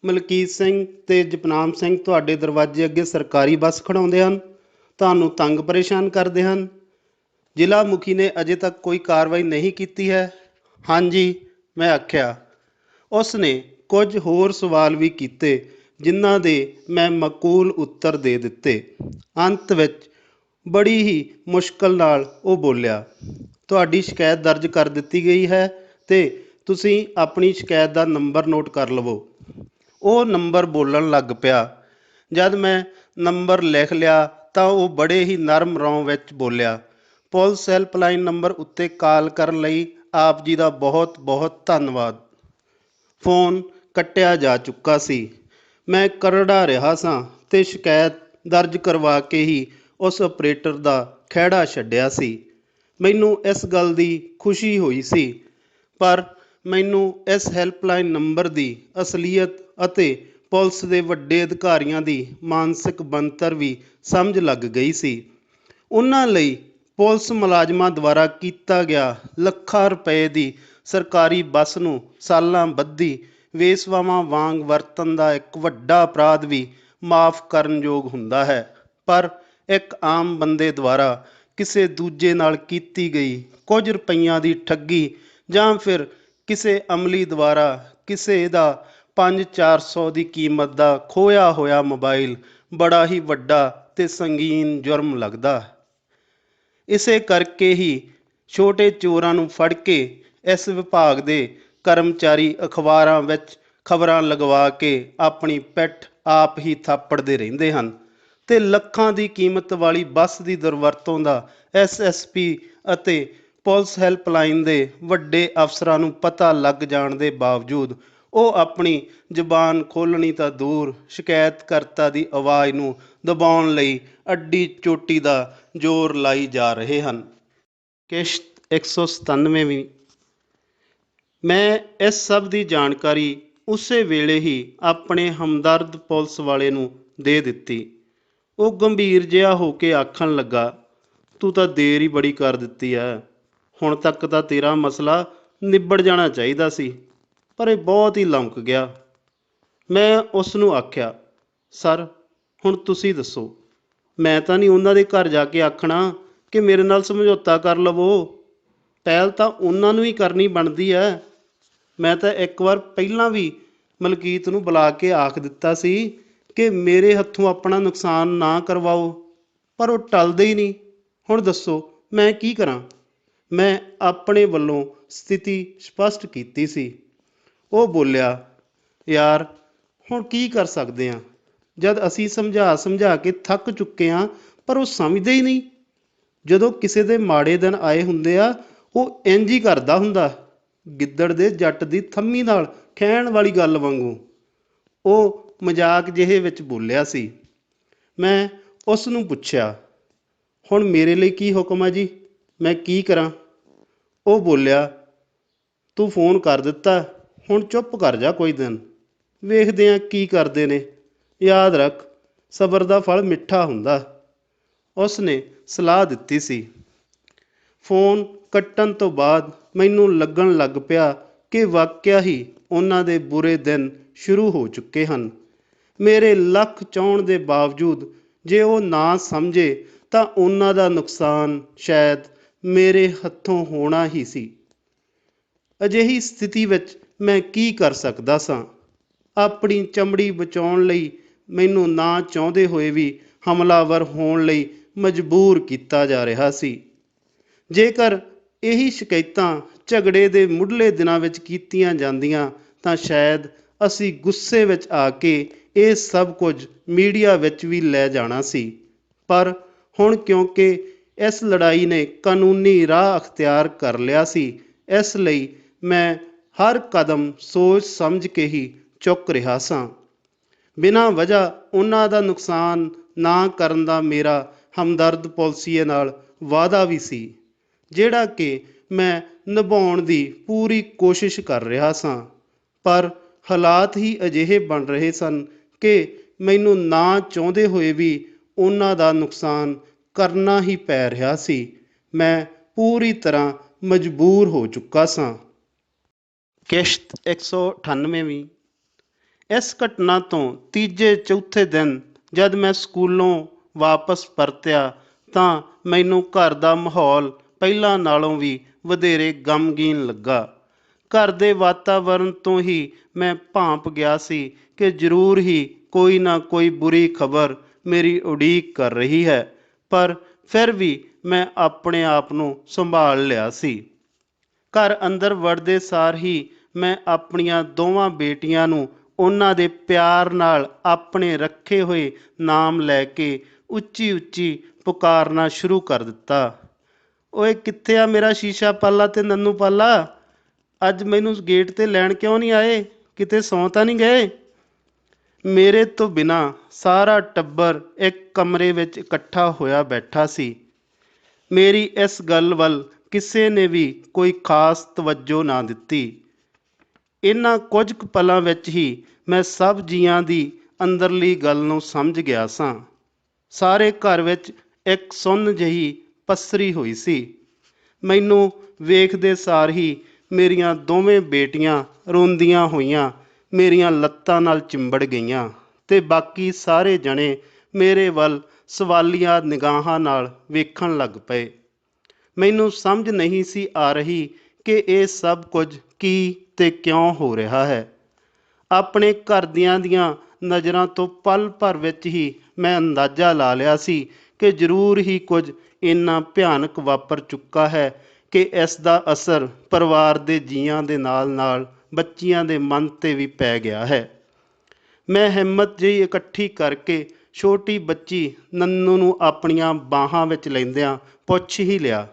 ਮਲਕੀਤ ਸਿੰਘ ਅਤੇ ਜਪਨਾਮ ਸਿੰਘ ਤੁਹਾਡੇ ਦਰਵਾਜ਼ੇ ਅੱਗੇ ਸਰਕਾਰੀ ਬੱਸ ਖੜ੍ਹਾਉਂਦੇ ਹਨ, ਤੁਹਾਨੂੰ ਤੰਗ ਪਰੇਸ਼ਾਨ ਕਰਦੇ ਹਨ। ਜ਼ਿਲ੍ਹਾ ਮੁਖੀ ਨੇ ਅਜੇ ਤੱਕ ਕੋਈ ਕਾਰਵਾਈ ਨਹੀਂ ਕੀਤੀ ਹੈ। ਹਾਂਜੀ, ਮੈਂ ਆਖਿਆ। ਉਸ ਨੇ ਕੁਝ ਹੋਰ ਸਵਾਲ ਵੀ ਕੀਤੇ ਜਿਨ੍ਹਾਂ ਦੇ ਮੈਂ ਮਕੂਲ ਉੱਤਰ ਦੇ ਦਿੱਤੇ। ਅੰਤ ਵਿੱਚ ਬੜੀ ਹੀ ਮੁਸ਼ਕਲ ਨਾਲ ਉਹ ਬੋਲਿਆ, ਤੁਹਾਡੀ ਸ਼ਿਕਾਇਤ ਦਰਜ ਕਰ ਦਿੱਤੀ ਗਈ ਹੈ ਅਤੇ ਤੁਸੀਂ ਆਪਣੀ ਸ਼ਿਕਾਇਤ ਦਾ ਨੰਬਰ ਨੋਟ ਕਰ ਲਵੋ। ਉਹ ਨੰਬਰ ਬੋਲਣ ਲੱਗ ਪਿਆ। ਜਦ ਮੈਂ ਨੰਬਰ ਲਿਖ ਲਿਆ ਤਾਂ ਉਹ ਬੜੇ ਹੀ ਨਰਮ ਰੌਂ ਵਿੱਚ ਬੋਲਿਆ, ਪੁਲਿਸ ਹੈਲਪਲਾਈਨ ਨੰਬਰ ਉੱਤੇ ਕਾਲ ਕਰਨ ਲਈ ਆਪ ਜੀ ਦਾ ਬਹੁਤ ਬਹੁਤ ਧੰਨਵਾਦ। ਫੋਨ ਕੱਟਿਆ ਜਾ ਚੁੱਕਾ ਸੀ। ਮੈਂ ਕਰੜਾ ਰਿਹਾ ਸਾਂ ਅਤੇ ਸ਼ਿਕਾਇਤ ਦਰਜ ਕਰਵਾ ਕੇ ਹੀ ਉਸ ਆਪਰੇਟਰ ਦਾ ਖਹਿੜਾ ਛੱਡਿਆ ਸੀ। ਮੈਨੂੰ ਇਸ ਗੱਲ ਦੀ ਖੁਸ਼ੀ ਹੋਈ ਸੀ, ਪਰ ਮੈਨੂੰ ਇਸ ਹੈਲਪਲਾਈਨ ਨੰਬਰ ਦੀ ਅਸਲੀਅਤ ਅਤੇ ਪੁਲਿਸ ਦੇ ਵੱਡੇ ਅਧਿਕਾਰੀਆਂ ਦੀ ਮਾਨਸਿਕ ਬਣਤਰ ਵੀ ਸਮਝ ਲੱਗ ਗਈ ਸੀ। ਉਹਨਾਂ ਲਈ ਪੁਲਿਸ ਮੁਲਾਜ਼ਮਾਂ ਦੁਆਰਾ ਕੀਤਾ ਗਿਆ ਲੱਖਾਂ ਰੁਪਏ ਦੀ ਸਰਕਾਰੀ ਬੱਸ ਨੂੰ ਸਾਲਾਂ ਬੱਧੀ ਵੇਸਵਾਵਾਂ ਵਾਂਗ ਵਰਤਣ ਦਾ ਇੱਕ ਵੱਡਾ ਅਪਰਾਧ ਵੀ ਮਾਫ਼ ਕਰਨਯੋਗ ਹੁੰਦਾ ਹੈ, ਪਰ ਇੱਕ ਆਮ ਬੰਦੇ ਦੁਆਰਾ ਕਿਸੇ ਦੂਜੇ ਨਾਲ ਕੀਤੀ ਗਈ ਕੁਝ ਰੁਪਈਆਂ ਦੀ ਠੱਗੀ ਜਾਂ ਫਿਰ ਕਿਸੇ ਅਮਲੀ ਦੁਆਰਾ ਕਿਸੇ ਦਾ 500-400 ਦੀ ਕੀਮਤ ਦਾ ਖੋਹਿਆ ਹੋਇਆ ਮੋਬਾਈਲ ਬੜਾ ਹੀ ਵੱਡਾ ਅਤੇ ਸੰਗੀਨ ਜੁਰਮ ਲੱਗਦਾ। ਇਸੇ ਕਰਕੇ ਹੀ ਛੋਟੇ ਚੋਰਾਂ ਨੂੰ ਫੜ ਕੇ ਇਸ ਵਿਭਾਗ ਦੇ ਕਰਮਚਾਰੀ ਅਖਬਾਰਾਂ ਵਿੱਚ ਖਬਰਾਂ ਲਗਵਾ ਕੇ ਆਪਣੀ ਪਿੱਠ ਆਪ ਹੀ ਥਾਪੜਦੇ ਰਹਿੰਦੇ ਹਨ ਅਤੇ ਲੱਖਾਂ ਦੀ ਕੀਮਤ ਵਾਲੀ ਬੱਸ ਦੀ ਦੁਰਵਰਤੋਂ ਦਾ SSP ਅਤੇ ਪੁਲਿਸ ਹੈਲਪਲਾਈਨ ਦੇ ਵੱਡੇ ਅਫਸਰਾਂ ਨੂੰ ਪਤਾ ਲੱਗ ਜਾਣ ਦੇ ਬਾਵਜੂਦ ਉਹ ਆਪਣੀ ਜ਼ੁਬਾਨ ਖੋਲ੍ਹਣੀ ਤਾਂ ਦੂਰ, ਸ਼ਿਕਾਇਤਕਰਤਾ ਦੀ ਆਵਾਜ਼ ਨੂੰ ਦਬਾਉਣ ਲਈ ਅੱਡੀ ਚੋਟੀ ਦਾ ਜ਼ੋਰ ਲਾਈ ਜਾ ਰਹੇ ਹਨ। ਕਿਸ਼ਤ 197ਵੀਂ। ਮੈਂ ਇਸ ਸਭ ਦੀ ਜਾਣਕਾਰੀ ਉਸੇ ਵੇਲੇ ਹੀ ਆਪਣੇ ਹਮਦਰਦ ਪੁਲਿਸ ਵਾਲੇ ਨੂੰ ਦੇ ਦਿੱਤੀ। ਉਹ ਗੰਭੀਰ ਜਿਹਾ ਹੋ ਕੇ ਆਖਣ ਲੱਗਾ, ਤੂੰ ਤਾਂ ਦੇਰ ਹੀ ਬੜੀ ਕਰ ਦਿੱਤੀ ਹੈ। ਹੁਣ ਤੱਕ ਤਾਂ ਤੇਰਾ ਮਸਲਾ ਨਿਬੜ ਜਾਣਾ ਚਾਹੀਦਾ ਸੀ, ਪਰ ਇਹ ਬਹੁਤ ਹੀ ਲਮਕ ਗਿਆ। ਮੈਂ ਉਸ ਨੂੰ ਆਖਿਆ, ਸਰ, ਹੁਣ ਤੁਸੀਂ ਦੱਸੋ, ਮੈਂ ਤਾਂ ਨਹੀਂ ਉਹਨਾਂ ਦੇ ਘਰ ਜਾ ਕੇ ਆਖਣਾ ਕਿ ਮੇਰੇ ਨਾਲ ਸਮਝੌਤਾ ਕਰ ਲਵੋ। ਪਹਿਲ ਤਾਂ ਉਹਨਾਂ ਨੂੰ ਹੀ ਕਰਨੀ ਬਣਦੀ ਹੈ। ਮੈਂ ਤਾਂ ਇੱਕ ਵਾਰ ਪਹਿਲਾਂ ਵੀ ਮਲਕੀਤ ਨੂੰ ਬੁਲਾ ਕੇ ਆਖ ਦਿੱਤਾ ਸੀ ਕਿ ਮੇਰੇ ਹੱਥੋਂ ਆਪਣਾ ਨੁਕਸਾਨ ਨਾ ਕਰਵਾਓ, ਪਰ ਉਹ ਟਲਦੇ ਹੀ ਨਹੀਂ। ਹੁਣ ਦੱਸੋ ਮੈਂ ਕੀ ਕਰਾਂ? ਮੈਂ ਆਪਣੇ ਵੱਲੋਂ ਸਥਿਤੀ ਸਪਸ਼ਟ ਕੀਤੀ ਸੀ। ਉਹ ਬੋਲਿਆ, ਯਾਰ ਹੁਣ ਕੀ ਕਰ ਸਕਦੇ ਹਾਂ, ਜਦ ਅਸੀਂ ਸਮਝਾ ਸਮਝਾ ਕੇ ਥੱਕ ਚੁੱਕੇ ਹਾਂ, ਪਰ ਉਹ ਸਮਝਦੇ ਹੀ ਨਹੀਂ। ਜਦੋਂ ਕਿਸੇ ਦੇ ਮਾੜੇ ਦਿਨ ਆਏ ਹੁੰਦੇ ਆ, ਉਹ ਇੰਝ ਹੀ ਕਰਦਾ ਹੁੰਦਾ, ਗਿੱਦੜ ਦੇ ਜੱਟ ਦੀ ਥੰਮੀ ਨਾਲ ਖਹਿਣ ਵਾਲੀ ਗੱਲ ਵਾਂਗੂ। ਉਹ ਮਜ਼ਾਕ ਜਿਹੇ ਵਿੱਚ ਬੋਲਿਆ ਸੀ। ਮੈਂ ਉਸ ਨੂੰ ਪੁੱਛਿਆ, ਹੁਣ ਮੇਰੇ ਲਈ ਕੀ ਹੁਕਮ ਆ ਜੀ, ਮੈਂ ਕੀ ਕਰਾਂ? ਉਹ ਬੋਲਿਆ, ਤੂੰ ਫੋਨ ਕਰ ਦਿੱਤਾ, ਹੁਣ ਚੁੱਪ ਕਰ ਜਾ ਕੋਈ ਦਿਨ, ਵੇਖਦੇ ਹਾਂ ਕੀ ਕਰਦੇ ਨੇ। ਯਾਦ ਰੱਖ, ਸਬਰ ਦਾ ਫਲ ਮਿੱਠਾ ਹੁੰਦਾ। ਉਸ ਨੇ ਸਲਾਹ ਦਿੱਤੀ ਸੀ। ਫੋਨ ਕੱਟਣ ਤੋਂ ਬਾਅਦ ਮੈਨੂੰ ਲੱਗਣ ਲੱਗ ਪਿਆ ਕਿ ਵਾਕਿਆ ਹੀ ਉਹਨਾਂ ਦੇ ਬੁਰੇ ਦਿਨ ਸ਼ੁਰੂ ਹੋ ਚੁੱਕੇ ਹਨ। ਮੇਰੇ ਲੱਖ ਚਾਹੁਣ ਦੇ ਬਾਵਜੂਦ ਜੇ ਉਹ ਨਾ ਸਮਝੇ ਤਾਂ ਉਹਨਾਂ ਦਾ ਨੁਕਸਾਨ ਸ਼ਾਇਦ ਮੇਰੇ ਹੱਥੋਂ ਹੋਣਾ ਹੀ ਸੀ। ਅਜਿਹੀ ਸਥਿਤੀ ਵਿੱਚ ਮੈਂ ਕੀ ਕਰ ਸਕਦਾ ਸਾਂ? ਆਪਣੀ ਚਮੜੀ ਬਚਾਉਣ ਲਈ ਮੈਨੂੰ ਨਾ ਚਾਹੁੰਦੇ ਹੋਏ ਵੀ ਹਮਲਾਵਰ ਹੋਣ ਲਈ ਮਜਬੂਰ ਕੀਤਾ ਜਾ ਰਿਹਾ ਸੀ। ਜੇਕਰ ਇਹੀ ਸ਼ਿਕਾਇਤਾਂ ਝਗੜੇ ਦੇ ਮੁੱਢਲੇ ਦਿਨਾਂ ਵਿੱਚ ਕੀਤੀਆਂ ਜਾਂਦੀਆਂ ਤਾਂ ਸ਼ਾਇਦ ਅਸੀਂ ਗੁੱਸੇ ਵਿੱਚ ਆ ਕੇ ਇਹ ਸਭ ਕੁਝ ਮੀਡੀਆ ਵਿੱਚ ਵੀ ਲੈ ਜਾਣਾ ਸੀ। ਪਰ ਹੁਣ ਕਿਉਂਕਿ ਇਸ ਲੜਾਈ ਨੇ ਕਾਨੂੰਨੀ ਰਾਹ ਅਖਤਿਆਰ ਕਰ ਲਿਆ ਸੀ, ਇਸ ਲਈ ਮੈਂ ਹਰ ਕਦਮ ਸੋਚ ਸਮਝ ਕੇ ਹੀ ਚੁੱਕ ਰਿਹਾ ਸਾਂ। ਬਿਨਾਂ ਵਜ੍ਹਾ ਉਹਨਾਂ ਦਾ ਨੁਕਸਾਨ ਨਾ ਕਰਨ ਦਾ ਮੇਰਾ ਹਮਦਰਦ ਪੁਲਸੀਏ ਨਾਲ ਵਾਅਦਾ ਵੀ ਸੀ, ਜਿਹੜਾ ਕਿ ਮੈਂ ਨਿਭਾਉਣ ਦੀ ਪੂਰੀ ਕੋਸ਼ਿਸ਼ ਕਰ ਰਿਹਾ ਸਾਂ। ਪਰ ਹਾਲਾਤ ਹੀ ਅਜਿਹੇ ਬਣ ਰਹੇ ਸਨ ਕਿ ਮੈਨੂੰ ਨਾ ਚਾਹੁੰਦੇ ਹੋਏ ਵੀ ਉਹਨਾਂ ਦਾ ਨੁਕਸਾਨ ਕਰਨਾ ਹੀ ਪੈ ਰਿਹਾ ਸੀ। ਮੈਂ ਪੂਰੀ ਤਰ੍ਹਾਂ ਮਜਬੂਰ ਹੋ ਚੁੱਕਾ ਸਾਂ। ਕਿਸ਼ਤ 198ਵੀਂ। ਇਸ ਘਟਨਾ ਤੋਂ ਤੀਜੇ ਚੌਥੇ ਦਿਨ ਜਦ ਮੈਂ ਸਕੂਲੋਂ ਵਾਪਸ ਪਰਤਿਆ ਤਾਂ ਮੈਨੂੰ ਘਰ ਦਾ ਮਾਹੌਲ ਪਹਿਲਾਂ ਨਾਲੋਂ ਵੀ ਵਧੇਰੇ ਗਮਗੀਨ ਲੱਗਾ। ਘਰ ਦੇ ਵਾਤਾਵਰਣ ਤੋਂ ਹੀ ਮੈਂ ਭਾਂਪ ਗਿਆ ਸੀ ਕਿ ਜ਼ਰੂਰ ਹੀ ਕੋਈ ਨਾ ਕੋਈ ਬੁਰੀ ਖਬਰ ਮੇਰੀ ਉਡੀਕ ਕਰ ਰਹੀ ਹੈ, ਪਰ ਫਿਰ ਵੀ ਮੈਂ ਆਪਣੇ ਆਪ ਨੂੰ ਸੰਭਾਲ ਲਿਆ ਸੀ। ਘਰ ਅੰਦਰ ਵੜਦੇ ਸਾਰ ਹੀ ਮੈਂ ਆਪਣੀਆਂ ਦੋਵਾਂ ਬੇਟੀਆਂ ਨੂੰ ਉਹਨਾਂ ਦੇ ਪਿਆਰ ਨਾਲ ਆਪਣੇ ਰੱਖੇ ਹੋਏ ਨਾਮ ਲੈ ਕੇ ਉੱਚੀ ਉੱਚੀ ਪੁਕਾਰਨਾ ਸ਼ੁਰੂ ਕਰ ਦਿੱਤਾ। ਓਏ ਕਿੱਥੇ ਆ ਮੇਰਾ ਸ਼ੀਸ਼ਾ ਪਾਲਾ ਤੇ ਨੰਨੂ ਪਾਲਾ? ਅੱਜ ਮੈਨੂੰ ਗੇਟ 'ਤੇ ਲੈਣ ਕਿਉਂ ਨਹੀਂ ਆਏ? ਕਿਤੇ ਸੌਂ ਤਾਂ ਨਹੀਂ ਗਏ? ਮੇਰੇ ਤੋਂ ਬਿਨਾਂ ਸਾਰਾ ਟੱਬਰ ਇੱਕ ਕਮਰੇ ਵਿੱਚ ਇਕੱਠਾ ਹੋਇਆ ਬੈਠਾ ਸੀ। ਮੇਰੀ ਇਸ ਗੱਲ ਵੱਲ ਕਿਸੇ ਨੇ ਵੀ ਕੋਈ ਖਾਸ ਤਵੱਜੋ ਨਾ ਦਿੱਤੀ। ਇਹਨਾਂ ਕੁਝ ਕੁ ਪਲਾਂ ਵਿੱਚ ਹੀ ਮੈਂ ਸਭ ਜੀਆਂ ਦੀ ਅੰਦਰਲੀ ਗੱਲ ਨੂੰ ਸਮਝ ਗਿਆ ਸਾਂ। ਸਾਰੇ ਘਰ ਵਿੱਚ ਇੱਕ ਸੁੰਨ ਜਿਹੀ ਪਸਰੀ ਹੋਈ ਸੀ। ਮੈਨੂੰ ਵੇਖਦੇ ਸਾਰ ਹੀ ਮੇਰੀਆਂ ਦੋਵੇਂ ਬੇਟੀਆਂ ਰੋਂਦੀਆਂ ਹੋਈਆਂ ਮੇਰੀਆਂ ਲੱਤਾਂ ਨਾਲ ਚਿੰਬੜ ਗਈਆਂ ਤੇ ਬਾਕੀ ਸਾਰੇ ਜਣੇ ਮੇਰੇ ਵੱਲ ਸਵਾਲੀਆ ਨਿਗਾਹਾਂ ਨਾਲ ਵੇਖਣ ਲੱਗ ਪਏ। ਮੈਨੂੰ ਸਮਝ ਨਹੀਂ ਸੀ ਆ ਰਹੀ ਕਿ ਇਹ ਸਭ ਕੁਝ ਕੀ ਤੇ ਕਿਉਂ ਹੋ ਰਿਹਾ ਹੈ। ਆਪਣੇ ਘਰਦਿਆਂ ਦੀਆਂ ਨਜ਼ਰਾਂ ਤੋਂ ਪਲ ਭਰ ਵਿੱਚ ਹੀ ਮੈਂ ਅੰਦਾਜ਼ਾ ਲਾ ਲਿਆ ਸੀ ਕਿ ਜ਼ਰੂਰ ਹੀ ਕੁਝ ਇੰਨਾ ਭਿਆਨਕ ਵਾਪਰ ਚੁੱਕਾ ਹੈ ਕਿ ਇਸ ਦਾ ਅਸਰ ਪਰਿਵਾਰ ਦੇ ਜੀਆਂ ਦੇ ਨਾਲ ਨਾਲ ਬੱਚੀਆਂ ਦੇ ਮਨ 'ਤੇ ਵੀ ਪੈ ਗਿਆ ਹੈ। ਮੈਂ ਹਿੰਮਤ ਜਿਹੀ ਇਕੱਠੀ ਕਰਕੇ ਛੋਟੀ ਬੱਚੀ ਨੰਨੂ ਨੂੰ ਆਪਣੀਆਂ ਬਾਹਾਂ ਵਿੱਚ ਲੈਂਦਿਆਂ ਪੁੱਛ ਹੀ ਲਿਆ,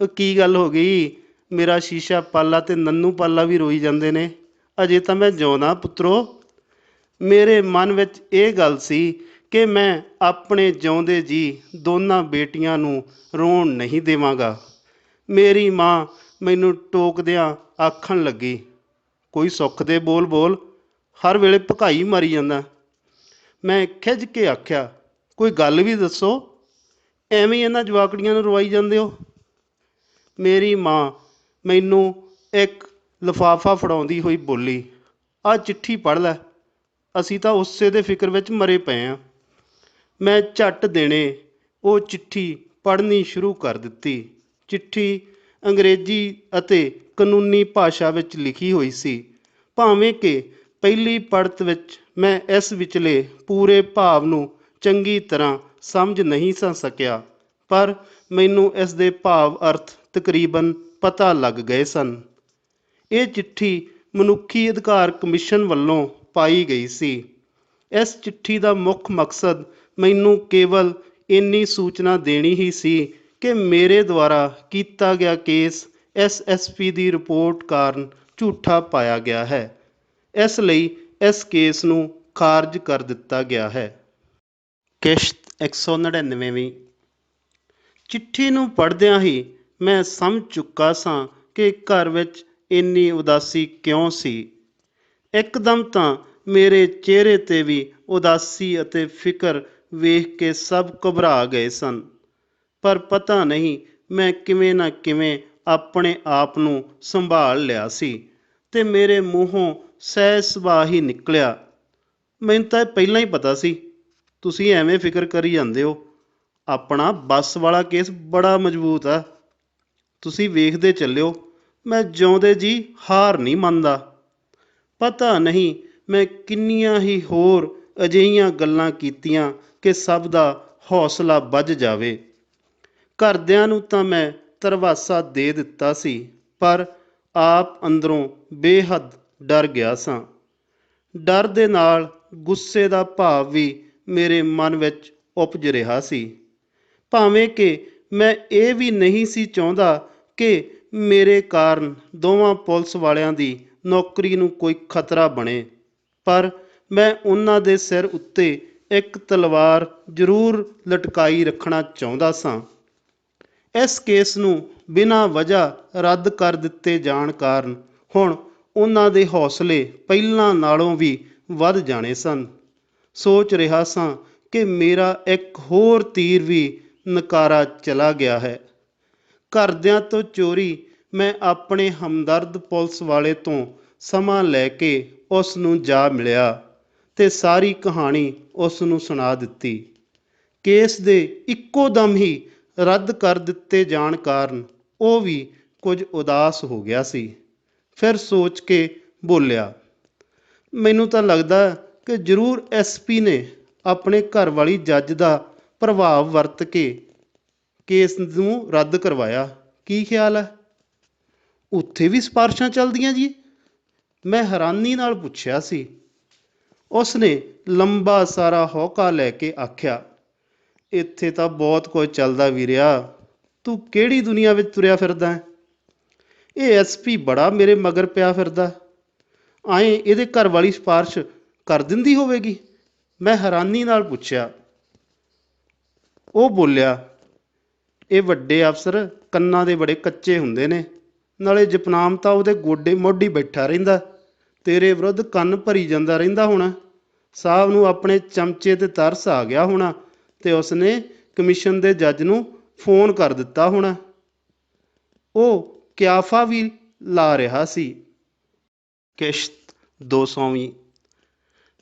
ਉਹ ਕੀ ਗੱਲ ਹੋ ਗਈ? ਮੇਰਾ ਸ਼ੀਸ਼ਾ ਪਾਲਾ ਤੇ ਨੰਨੂ ਪਾਲਾ ਵੀ ਰੋਈ ਜਾਂਦੇ ਨੇ, ਅਜੇ ਤਾਂ ਮੈਂ ਜਿਉਂਦਾ ਪੁੱਤਰੋ। ਮੇਰੇ ਮਨ ਵਿੱਚ ਇਹ ਗੱਲ ਸੀ ਕਿ ਮੈਂ ਆਪਣੇ ਜਿਉਂਦੇ ਜੀ ਦੋਨਾਂ ਬੇਟੀਆਂ ਨੂੰ ਰੋਣ ਨਹੀਂ ਦੇਵਾਂਗਾ। ਮੇਰੀ ਮਾਂ ਮੈਨੂੰ ਟੋਕਦਿਆਂ ਆਖਣ ਲੱਗੀ, ਕੋਈ ਸੁੱਖ ਦੇ ਬੋਲ ਬੋਲ, ਹਰ ਵੇਲੇ ਭਕਾਈ ਮਾਰੀ ਜਾਂਦਾ। ਮੈਂ ਖਿੱਝ ਕੇ ਆਖਿਆ, ਕੋਈ ਗੱਲ ਵੀ ਦੱਸੋ, ਐਵੇਂ ਇਹਨਾਂ ਜਵਾਕੜੀਆਂ ਨੂੰ ਰਵਾਈ ਜਾਂਦੇ ਹੋ। ਮੇਰੀ ਮਾਂ ਮੈਨੂੰ ਇੱਕ ਲਿਫਾਫਾ ਫੜਾਉਂਦੀ ਹੋਈ ਬੋਲੀ, ਆਹ ਚਿੱਠੀ ਪੜ੍ਹ ਲੈ, ਅਸੀਂ ਤਾਂ ਉਸੇ ਦੇ ਫਿਕਰ ਵਿੱਚ ਮਰੇ ਪਏ ਹਾਂ। ਮੈਂ ਝੱਟ ਦੇਣੇ ਉਹ ਚਿੱਠੀ ਪੜ੍ਹਨੀ ਸ਼ੁਰੂ ਕਰ ਦਿੱਤੀ। ਚਿੱਠੀ ਅੰਗਰੇਜ਼ੀ ਅਤੇ ਕਾਨੂੰਨੀ ਭਾਸ਼ਾ ਵਿੱਚ ਲਿਖੀ ਹੋਈ ਸੀ। ਭਾਵੇਂ ਕਿ ਪਹਿਲੀ ਪੜ੍ਹਤ ਵਿੱਚ ਮੈਂ ਇਸ ਵਿਚਲੇ ਪੂਰੇ ਭਾਵ ਨੂੰ ਚੰਗੀ ਤਰ੍ਹਾਂ ਸਮਝ ਨਹੀਂ ਸਾਂ ਸਕਿਆ, ਪਰ ਮੈਨੂੰ ਇਸ ਦੇ ਭਾਵ ਅਰਥ ਤਕਰੀਬਨ ਪਤਾ ਲੱਗ ਗਏ ਸਨ। ਇਹ ਚਿੱਠੀ ਮਨੁੱਖੀ ਅਧਿਕਾਰ ਕਮਿਸ਼ਨ ਵੱਲੋਂ ਪਾਈ ਗਈ ਸੀ। ਇਸ ਚਿੱਠੀ ਦਾ ਮੁੱਖ ਮਕਸਦ ਮੈਨੂੰ ਕੇਵਲ ਇੰਨੀ ਸੂਚਨਾ ਦੇਣੀ ਹੀ ਸੀ ਕਿ ਮੇਰੇ ਦੁਆਰਾ ਕੀਤਾ ਗਿਆ ਕੇਸ ਐਸਐਸਪੀ ਦੀ ਰਿਪੋਰਟ ਕਾਰਨ ਝੂਠਾ ਪਾਇਆ ਗਿਆ ਹੈ। ਇਸ ਲਈ ਇਸ ਕੇਸ ਨੂੰ ਖਾਰਜ ਕਰ ਦਿੱਤਾ ਗਿਆ ਹੈ। ਕਿਸ਼ਤ 199ਵੀਂ। ਚਿੱਠੀ ਨੂੰ ਪੜ੍ਹਦਿਆਂ ਹੀ ਮੈਂ ਸਮਝ ਚੁੱਕਾ ਸਾਂ ਕਿ ਘਰ ਵਿੱਚ ਇੰਨੀ ਉਦਾਸੀ ਕਿਉਂ ਸੀ। ਇੱਕਦਮ ਤਾਂ ਮੇਰੇ ਚਿਹਰੇ 'ਤੇ ਵੀ ਉਦਾਸੀ ਅਤੇ ਫਿਕਰ ਵੇਖ ਕੇ ਸਭ ਘਬਰਾ ਗਏ ਸਨ। ਪਰ ਪਤਾ ਨਹੀਂ ਮੈਂ ਕਿਵੇਂ ਨਾ ਕਿਵੇਂ ਆਪਣੇ ਆਪ ਨੂੰ ਸੰਭਾਲ ਲਿਆ ਸੀ ਤੇ ਮੇਰੇ ਮੂੰਹੋਂ ਸਹਿਜ ਸੁਭਾਅ ਹੀ ਨਿਕਲਿਆ, ਮੈਨੂੰ ਤਾਂ ਪਹਿਲਾਂ ਹੀ ਪਤਾ ਸੀ, ਤੁਸੀਂ ਐਵੇਂ ਫਿਕਰ ਕਰੀ ਜਾਂਦੇ ਹੋ। ਆਪਣਾ ਬੱਸ ਵਾਲਾ ਕੇਸ ਬੜਾ ਮਜ਼ਬੂਤ ਆ, ਤੁਸੀਂ ਵੇਖਦੇ ਚੱਲਿਓ, ਮੈਂ ਜਿਉਂਦੇ ਜੀ ਹਾਰ ਨਹੀਂ ਮੰਨਦਾ। ਪਤਾ ਨਹੀਂ ਮੈਂ ਕਿੰਨੀਆਂ ਹੀ ਹੋਰ ਅਜਿਹੀਆਂ ਗੱਲਾਂ ਕੀਤੀਆਂ ਕਿ ਸਭ ਦਾ ਹੌਸਲਾ ਬੱਝ ਜਾਵੇ। ਘਰਦਿਆਂ ਨੂੰ ਤਾਂ ਮੈਂ ਧਰਵਾਸਾ ਦੇ ਦਿੱਤਾ ਸੀ, ਪਰ ਆਪ ਅੰਦਰੋਂ ਬੇਹੱਦ ਡਰ ਗਿਆ ਸਾਂ। ਡਰ ਦੇ ਨਾਲ ਗੁੱਸੇ ਦਾ ਭਾਵ ਵੀ ਮੇਰੇ ਮਨ ਵਿੱਚ ਉਪਜ ਰਿਹਾ ਸੀ। ਭਾਵੇਂ ਕਿ ਮੈਂ ਇਹ ਵੀ ਨਹੀਂ ਸੀ ਚਾਹੁੰਦਾ ਕਿ ਮੇਰੇ ਕਾਰਨ ਦੋਵਾਂ ਪੁਲਿਸ ਵਾਲਿਆਂ ਦੀ ਨੌਕਰੀ ਨੂੰ ਕੋਈ ਖਤਰਾ ਬਣੇ, ਪਰ ਮੈਂ ਉਹਨਾਂ ਦੇ ਸਿਰ ਉੱਤੇ ਇੱਕ ਤਲਵਾਰ ਜ਼ਰੂਰ ਲਟਕਾਈ ਰੱਖਣਾ ਚਾਹੁੰਦਾ ਸਾਂ। ਇਸ ਕੇਸ ਨੂੰ ਬਿਨਾਂ ਵਜ੍ਹਾ ਰੱਦ ਕਰ ਦਿੱਤੇ ਜਾਣ ਕਾਰਨ ਹੁਣ ਉਹਨਾਂ ਦੇ ਹੌਸਲੇ ਪਹਿਲਾਂ ਨਾਲੋਂ ਵੀ ਵੱਧ ਜਾਣੇ ਸਨ। ਸੋਚ ਰਿਹਾ ਸਾਂ ਕਿ ਮੇਰਾ ਇੱਕ ਹੋਰ ਤੀਰ ਵੀ ਨਕਾਰਾ ਚਲਾ ਗਿਆ ਹੈ। ਘਰਦਿਆਂ ਤੋਂ ਚੋਰੀ ਮੈਂ ਆਪਣੇ ਹਮਦਰਦ ਪੁਲਿਸ ਵਾਲੇ ਤੋਂ ਸਮਾਂ ਲੈ ਕੇ ਉਸ ਨੂੰ ਜਾ ਮਿਲਿਆ ਤੇ ਸਾਰੀ ਕਹਾਣੀ ਉਸ ਨੂੰ ਸੁਣਾ ਦਿੱਤੀ। ਕੇਸ ਦੇ ਇੱਕੋ ਦਮ ਹੀ ਰੱਦ ਕਰ ਦਿੱਤੇ ਜਾਣ ਕਾਰਨ ਉਹ ਵੀ ਕੁਝ ਉਦਾਸ ਹੋ ਗਿਆ ਸੀ। ਫਿਰ ਸੋਚ ਕੇ ਬੋਲਿਆ, ਮੈਨੂੰ ਤਾਂ ਲੱਗਦਾ ਕਿ ਜ਼ਰੂਰ ਐਸਪੀ ਨੇ ਆਪਣੇ ਘਰ ਵਾਲੀ ਜੱਜ ਦਾ ਪ੍ਰਭਾਵ ਵਰਤ ਕੇ ਕੇਸ ਨੂੰ ਰੱਦ ਕਰਵਾਇਆ। ਕੀ ਖਿਆਲ ਹੈ? ਉੱਥੇ ਵੀ ਸਿਫਾਰਸ਼ਾਂ ਚੱਲਦੀਆਂ ਜੀ? ਮੈਂ ਹੈਰਾਨੀ ਨਾਲ ਪੁੱਛਿਆ ਸੀ। ਉਸ ਨੇ ਲੰਬਾ ਸਾਰਾ ਹੌਕਾ ਲੈ ਕੇ ਆਖਿਆ, ਇੱਥੇ ਤਾਂ ਬਹੁਤ ਕੁਝ ਚੱਲਦਾ ਵੀਰਿਆ, ਤੂੰ ਕਿਹੜੀ ਦੁਨੀਆ ਵਿੱਚ ਤੁਰਿਆ ਫਿਰਦਾ ਹੈ? ਇਹ ਐਸਪੀ ਬੜਾ ਮੇਰੇ ਮਗਰ ਪਿਆ ਫਿਰਦਾ, ਆਏ ਇਹਦੇ ਘਰ ਵਾਲੀ ਸਿਫਾਰਸ਼ ਕਰ ਦਿੰਦੀ ਹੋਵੇਗੀ? ਮੈਂ ਹੈਰਾਨੀ ਨਾਲ ਪੁੱਛਿਆ। ਉਹ ਬੋਲਿਆ, ਇਹ ਵੱਡੇ ਅਫਸਰ ਕੰਨਾਂ ਦੇ ਬੜੇ ਕੱਚੇ ਹੁੰਦੇ ਨੇ, ਨਾਲੇ ਜਪਨਾਮ ਤਾਂ ਉਹਦੇ ਗੋਡੇ ਮੋਢੀ ਬੈਠਾ ਰਹਿੰਦਾ, ਤੇਰੇ ਵਿਰੁੱਧ ਕੰਨ ਭਰੀ ਜਾਂਦਾ ਰਹਿੰਦਾ ਹੋਣਾ। ਸਾਹਿਬ ਨੂੰ ਆਪਣੇ ਚਮਚੇ 'ਤੇ ਤਰਸ ਆ ਗਿਆ ਹੋਣਾ ਤੇ ਉਸਨੇ ਕਮਿਸ਼ਨ ਦੇ ਜੱਜ ਨੂੰ ਫੋਨ ਕਰ ਦਿੱਤਾ ਹੋਣਾ। ਉਹ ਕਿਆਫਾ ਵੀ ਲਾ ਰਿਹਾ ਸੀ। ਕਿਸ਼ਤ 200ਵੀਂ।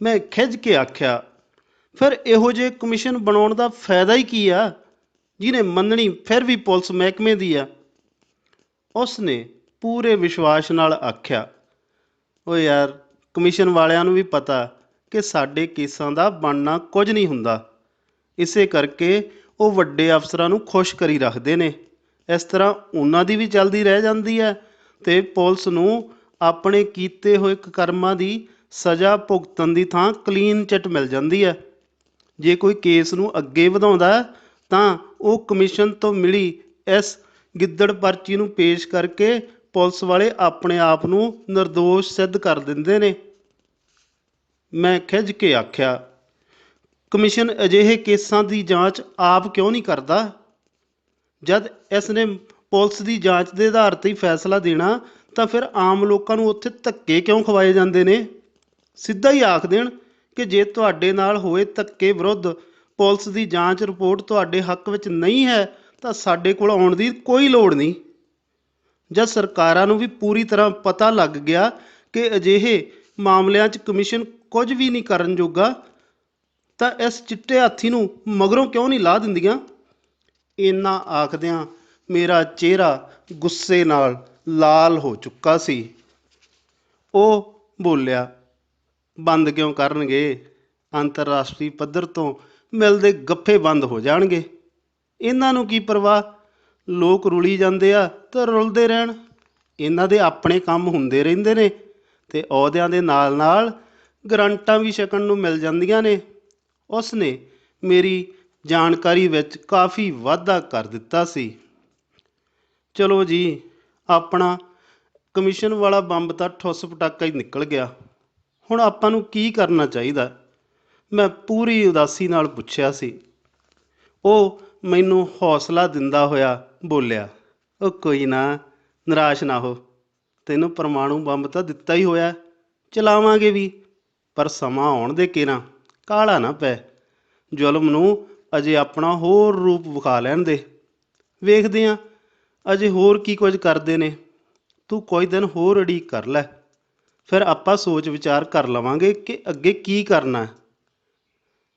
ਮੈਂ ਖਿੱਝ ਕੇ ਆਖਿਆ, ਫਿਰ ਇਹੋ ਜਿਹੇ ਕਮਿਸ਼ਨ ਬਣਾਉਣ ਦਾ ਫਾਇਦਾ ਹੀ ਕੀ ਆ, ਜਿਹਨੇ ਮੰਨਣੀ ਫਿਰ ਵੀ ਪੁਲਿਸ ਮਹਿਕਮੇ ਦੀ ਆ। ਉਸ ਨੇ ਪੂਰੇ ਵਿਸ਼ਵਾਸ ਨਾਲ ਆਖਿਆ, ਓ ਯਾਰ, ਕਮਿਸ਼ਨ ਵਾਲਿਆਂ ਨੂੰ ਵੀ ਪਤਾ ਕਿ ਸਾਡੇ ਕੇਸਾਂ ਦਾ ਬਣਨਾ ਕੁਝ ਨਹੀਂ ਹੁੰਦਾ, ਇਸੇ ਕਰਕੇ ਉਹ ਵੱਡੇ ਅਫਸਰਾਂ ਨੂੰ ਖੁਸ਼ ਕਰੀ ਰੱਖਦੇ ਨੇ। ਇਸ ਤਰ੍ਹਾਂ ਉਹਨਾਂ ਦੀ ਵੀ ਚੱਲਦੀ ਰਹਿ ਜਾਂਦੀ ਹੈ ਤੇ ਪੁਲਿਸ ਨੂੰ ਆਪਣੇ ਕੀਤੇ ਹੋਏ ਕਰਮਾਂ ਦੀ ਸਜ਼ਾ ਭੁਗਤਣ ਦੀ ਥਾਂ ਕਲੀਨ ਚਿੱਟ ਮਿਲ ਜਾਂਦੀ ਹੈ। ਜੇ ਕੋਈ ਕੇਸ ਨੂੰ ਅੱਗੇ ਵਧਾਉਂਦਾ ਤਾਂ ਉਹ ਕਮਿਸ਼ਨ ਤੋਂ ਮਿਲੀ ਇਸ ਗਿੱਦੜ ਪਰਚੀ ਨੂੰ ਪੇਸ਼ ਕਰਕੇ ਪੁਲਿਸ ਵਾਲੇ ਆਪਣੇ ਆਪ ਨੂੰ ਨਿਰਦੋਸ਼ ਸਿੱਧ ਕਰ ਦਿੰਦੇ ਨੇ। ਮੈਂ ਖਿੱਝ ਕੇ ਆਖਿਆ, ਕਮਿਸ਼ਨ ਅਜਿਹੇ ਕੇਸਾਂ ਦੀ ਜਾਂਚ ਆਪ ਕਿਉਂ ਨਹੀਂ ਕਰਦਾ? ਜਦ ਇਸ ਨੇ ਪੁਲਿਸ ਦੀ ਜਾਂਚ ਦੇ ਆਧਾਰ 'ਤੇ ਹੀ ਫੈਸਲਾ ਦੇਣਾ ਤਾਂ ਫਿਰ ਆਮ ਲੋਕਾਂ ਨੂੰ ਉੱਥੇ ਧੱਕੇ ਕਿਉਂ ਖਵਾਏ ਜਾਂਦੇ ਨੇ? ਸਿੱਧਾ ਹੀ ਆਖ ਦੇਣ ਕਿ ਜੇ ਤੁਹਾਡੇ ਨਾਲ ਹੋਏ ਧੱਕੇ ਵਿਰੁੱਧ ਪੁਲਿਸ ਦੀ ਜਾਂਚ ਰਿਪੋਰਟ ਤੁਹਾਡੇ ਹੱਕ ਵਿੱਚ ਨਹੀਂ ਹੈ ਤਾਂ ਸਾਡੇ ਕੋਲ ਆਉਣ ਦੀ ਕੋਈ ਲੋੜ ਨਹੀਂ। ਜਦ ਸਰਕਾਰਾਂ ਨੂੰ ਵੀ ਪੂਰੀ ਤਰ੍ਹਾਂ ਪਤਾ ਲੱਗ ਗਿਆ ਕਿ ਅਜਿਹੇ ਮਾਮਲਿਆਂ 'ਚ ਕਮਿਸ਼ਨ ਕੁਝ ਵੀ ਨਹੀਂ ਕਰਨ ਜੋਗਾ ਤਾਂ ਇਸ ਚਿੱਟੇ ਹਾਥੀ ਨੂੰ ਮਗਰੋਂ ਕਿਉਂ ਨਹੀਂ ਲਾਹ ਦਿੰਦੀਆਂ? ਇੰਨਾ ਆਖਦਿਆਂ ਮੇਰਾ ਚਿਹਰਾ ਗੁੱਸੇ ਨਾਲ ਲਾਲ ਹੋ ਚੁੱਕਾ ਸੀ। ਉਹ ਬੋਲਿਆ, ਬੰਦ ਕਿਉਂ ਕਰਨਗੇ? ਅੰਤਰਰਾਸ਼ਟਰੀ ਪੱਧਰ ਤੋਂ ਮਿਲਦੇ ਗੱਫੇ ਬੰਦ ਹੋ ਜਾਣਗੇ, ਇਹਨਾਂ ਨੂੰ ਕੀ ਪਰਵਾਹ? ਲੋਕ ਰੁਲੀ ਜਾਂਦੇ ਆ ਤਾਂ ਰੁਲਦੇ ਰਹਿਣ। ਇਹਨਾਂ ਦੇ ਆਪਣੇ ਕੰਮ ਹੁੰਦੇ ਰਹਿੰਦੇ ਨੇ ਅਤੇ ਅਹੁਦਿਆਂ ਦੇ ਨਾਲ ਨਾਲ ਗਰੰਟਾਂ ਵੀ ਛਕਣ ਨੂੰ ਮਿਲ ਜਾਂਦੀਆਂ ਨੇ। ਉਸ ਨੇ ਮੇਰੀ ਜਾਣਕਾਰੀ ਵਿੱਚ ਕਾਫੀ ਵਾਧਾ ਕਰ ਦਿੱਤਾ ਸੀ। ਚਲੋ ਜੀ, ਆਪਣਾ ਕਮਿਸ਼ਨ ਵਾਲਾ ਬੰਬ ਤਾਂ ਠੁੱਸ ਪਟਾਕਾ ਹੀ ਨਿਕਲ ਗਿਆ। ਹੁਣ ਆਪਾਂ ਨੂੰ ਕੀ ਕਰਨਾ ਚਾਹੀਦਾ? ਮੈਂ ਪੂਰੀ ਉਦਾਸੀ ਨਾਲ ਪੁੱਛਿਆ ਸੀ। ਉਹ ਮੈਨੂੰ ਹੌਸਲਾ ਦਿੰਦਾ ਹੋਇਆ ਬੋਲਿਆ, ਉਹ ਕੋਈ ਨਾ, ਨਿਰਾਸ਼ ਨਾ ਹੋ। ਤੈਨੂੰ ਪਰਮਾਣੂ ਬੰਬ ਤਾਂ ਦਿੱਤਾ ਹੀ ਹੋਇਆ, ਚਲਾਵਾਂਗੇ ਵੀ, ਪਰ ਸਮਾਂ ਆਉਣ ਦੇ ਕੇਰਾਂ, ਕਾਹਲਾ ਨਾ ਪੈ। ਜ਼ੁਲਮ ਨੂੰ ਅਜੇ ਆਪਣਾ ਹੋਰ ਰੂਪ ਵਿਖਾ ਲੈਣ ਦੇ। ਵੇਖਦੇ ਹਾਂ ਅਜੇ ਹੋਰ ਕੀ ਕੁਝ ਕਰਦੇ ਨੇ। ਤੂੰ ਕੁਝ ਦਿਨ ਹੋਰ ਉਡੀਕ ਕਰ ਲੈ, ਫਿਰ ਆਪਾਂ ਸੋਚ ਵਿਚਾਰ ਕਰ ਲਵਾਂਗੇ ਕਿ ਅੱਗੇ ਕੀ ਕਰਨਾ।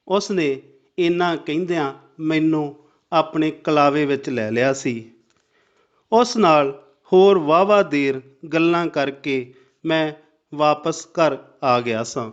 ਉਸ ਨੇ ਇੰਨਾ ਕਹਿੰਦਿਆਂ ਮੈਨੂੰ ਆਪਣੇ ਕਲਾਵੇ ਵਿੱਚ ਲੈ ਲਿਆ ਸੀ। ਉਸ ਨਾਲ ਹੋਰ ਵਾਹਵਾ ਦੇਰ ਗੱਲਾਂ ਕਰਕੇ ਮੈਂ ਵਾਪਸ ਘਰ ਆ ਗਿਆ ਸਾਂ।